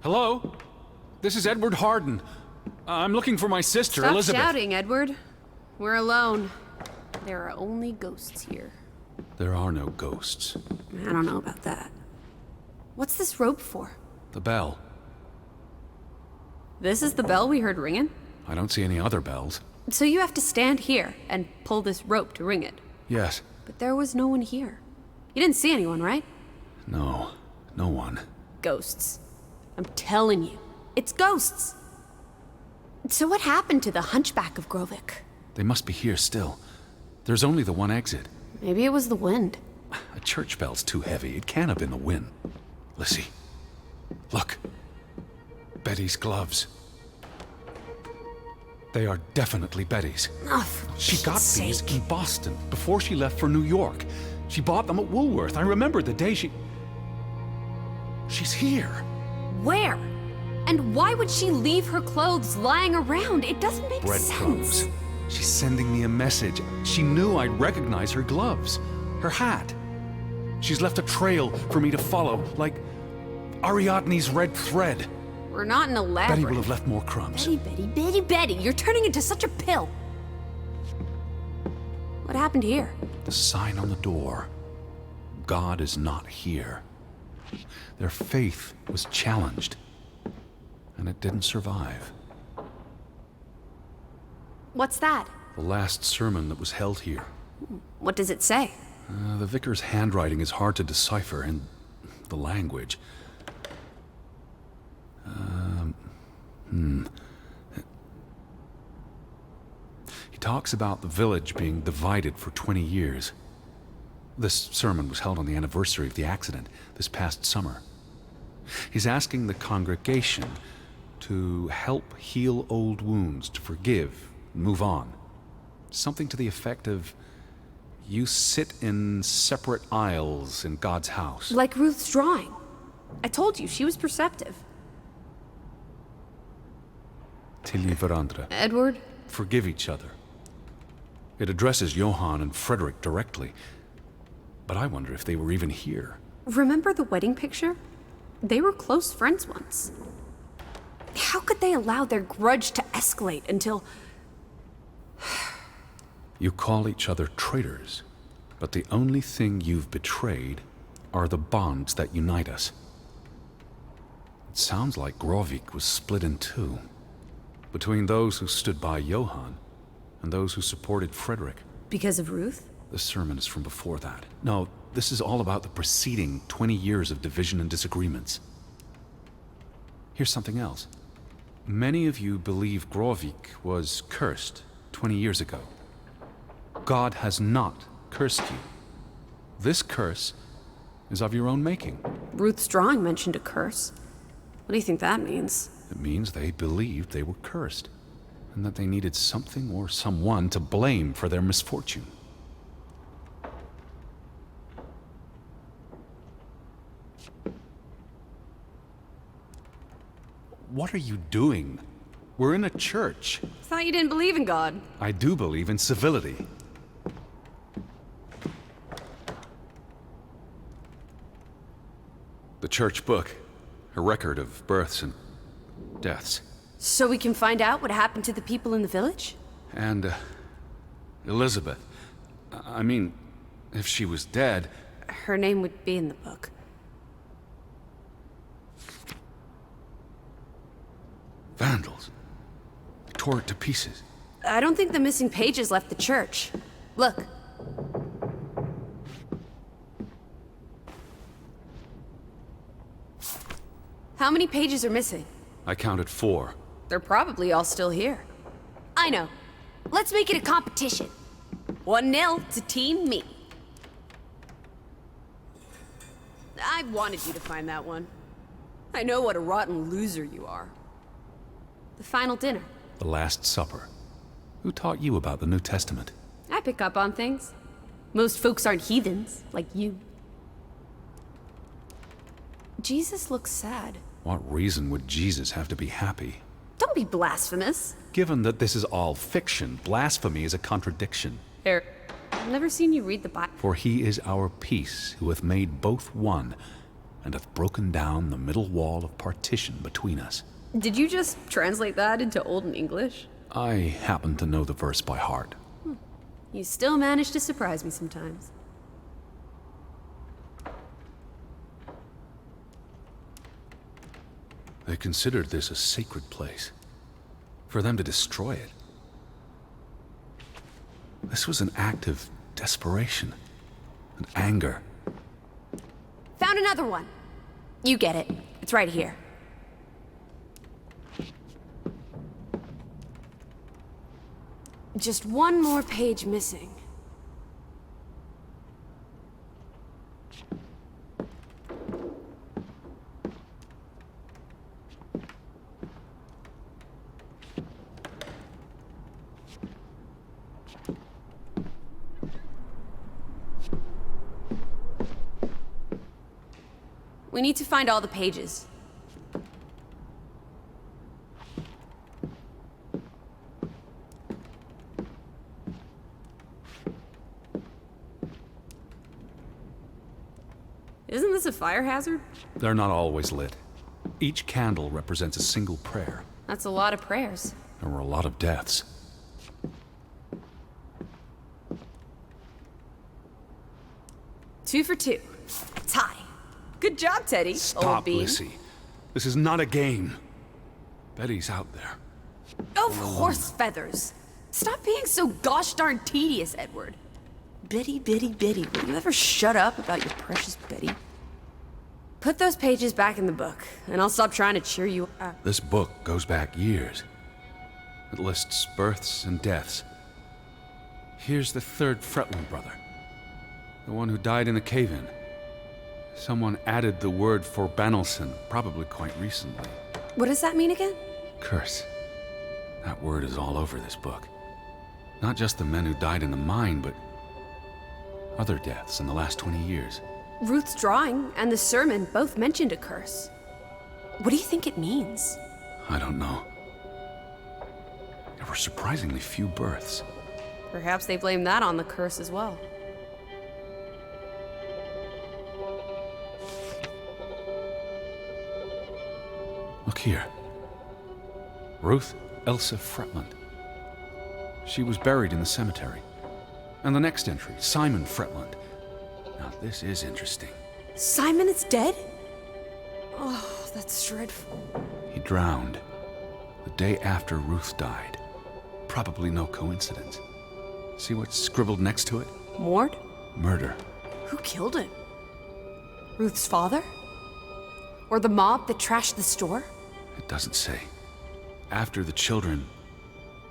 Hello? This is Edward Harden. I'm looking for my sister, Stop Elizabeth. shouting, Edward. We're alone. There are only ghosts here. There are no ghosts. I don't know about that. What's this rope for? The bell. This is the bell we heard ringing? I don't see any other bells. So you have to stand here and pull this rope to ring it. Yes. But there was no one here. You didn't see anyone, right? No. No one. Ghosts. I'm telling you, it's ghosts. So what happened to the hunchback of Grovik? They must be here still. There's only the one exit. Maybe it was the wind. A church bell's too heavy. It can't have been the wind. Lissy. Look. Betty's gloves. They are definitely Betty's. Oh, for She got Pete's these sake. in Boston before she left for New York. She bought them at Woolworth. I remember the day She's here. Where? And why would she leave her clothes lying around? It doesn't make Breadcrumbs. sense. She's sending me a message. She knew I'd recognize her gloves, her hat. She's left a trail for me to follow, like Ariadne's red thread. We're not in a labyrinth. Betty will have left more crumbs. Betty, you're turning into such a pill. What happened here? The sign on the door. God is not here. Their faith was challenged, and it didn't survive. What's that? The last sermon that was held here. What does it say? The vicar's handwriting is hard to decipher, and the language. He talks about the village being divided for 20 years. This sermon was held on the anniversary of the accident this past summer. He's asking the congregation to help heal old wounds, to forgive, move on. Something to the effect of, you sit in separate aisles in God's house. Like Ruth's drawing. I told you, she was perceptive. Tilly Verandra. Edward? Forgive each other. It addresses Johann and Frederick directly. But I wonder if they were even here. Remember the wedding picture? They were close friends once. How could they allow their grudge to escalate until... You call each other traitors, but the only thing you've betrayed are the bonds that unite us. It sounds like Grovik was split in two, between those who stood by Johann and those who supported Frederick. Because of Ruth? The sermon is from before that. No, this is all about the preceding 20 years of division and disagreements. Here's something else. Many of you believe Grovik was cursed 20 years ago. God has not cursed you. This curse is of your own making. Ruth's drawing mentioned a curse. What do you think that means? It means they believed they were cursed, and that they needed something or someone to blame for their misfortune. What are you doing? We're in a church. Thought you didn't believe in God. I do believe in civility. The church book, a record of births and deaths. So we can find out what happened to the people in the village? And, Elizabeth. I mean, if she was dead... Her name would be in the book. Vandals. They tore it to pieces. I don't think the missing pages left the church. Look. How many pages are missing? I counted 4. They're probably all still here. I know. Let's make it a competition. 1-0 to Team Me. I wanted you to find that one. I know what a rotten loser you are. The final dinner. The Last Supper. Who taught you about the New Testament? I pick up on things. Most folks aren't heathens, like you. Jesus looks sad. What reason would Jesus have to be happy? Don't be blasphemous. Given that this is all fiction, blasphemy is a contradiction. Eric, I've never seen you read the Bible. For he is our peace, who hath made both one, and hath broken down the middle wall of partition between us. Did you just translate that into Olden English? I happen to know the verse by heart. You still manage to surprise me sometimes. They considered this a sacred place. For them to destroy it. This was an act of desperation and anger. Found another one. You get it. It's right here. Just one more page missing. We need to find all the pages. Isn't this a fire hazard? They're not always lit. Each candle represents a single prayer. That's a lot of prayers. There were a lot of deaths. Two for two. Tie. Good job, Teddy. old Stop, bean. Lissy. This is not a game. Betty's out there. Of horse feathers. Stop being so gosh darn tedious, Edward. Biddy, biddy, biddy. Will you ever shut up about your precious Betty? Put those pages back in the book, and I'll stop trying to cheer you up. This book goes back years. It lists births and deaths. Here's the 3rd Fretland brother. The one who died in a cave-in. Someone added the word for Banelson, probably quite recently. What does that mean again? Curse. That word is all over this book. Not just the men who died in the mine, but other deaths in the last 20 years. Ruth's drawing and the sermon both mentioned a curse. What do you think it means? I don't know. There were surprisingly few births. Perhaps they blame that on the curse as well. Look here. Ruth Elsa Fretland. She was buried in the cemetery. And the next entry, Simon Fretland. Now this is interesting. Simon is dead? Oh, that's dreadful. He drowned the day after Ruth died. Probably no coincidence. See what's scribbled next to it? Mord? Murder. Who killed him? Ruth's father? Or the mob that trashed the store? It doesn't say. After the children,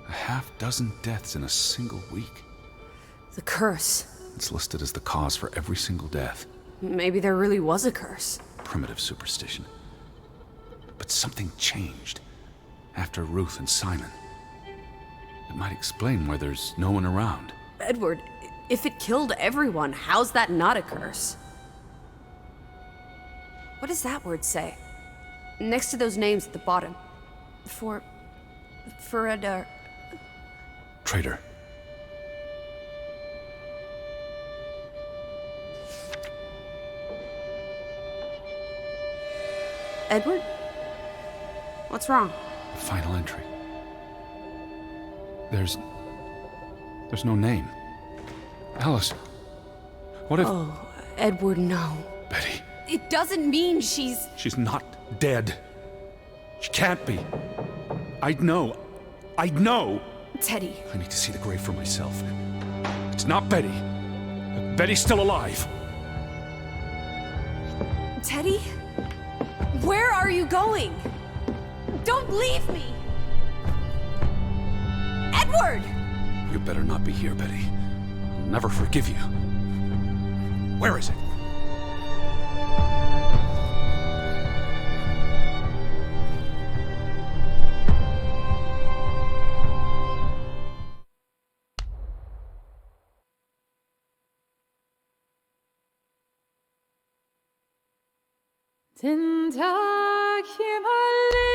a half-dozen deaths in a single week. The curse. It's listed as the cause for every single death. Maybe there really was a curse. Primitive superstition. But something changed after Ruth and Simon. It might explain why there's no one around. Edward, if it killed everyone, how's that not a curse? What does that word say? Next to those names at the bottom. For a Traitor. Edward? What's wrong? The final entry. There's no name. Alice, what if... Oh, Edward, no. Betty, It doesn't mean she's... she's not dead. She can't be. I know. Teddy. I need to see the grave for myself. It's not Betty. Betty's still alive. Teddy? Where are you going? Don't leave me! Edward! You better not be here, Betty. I'll never forgive you. Where is it? Den Tag jemals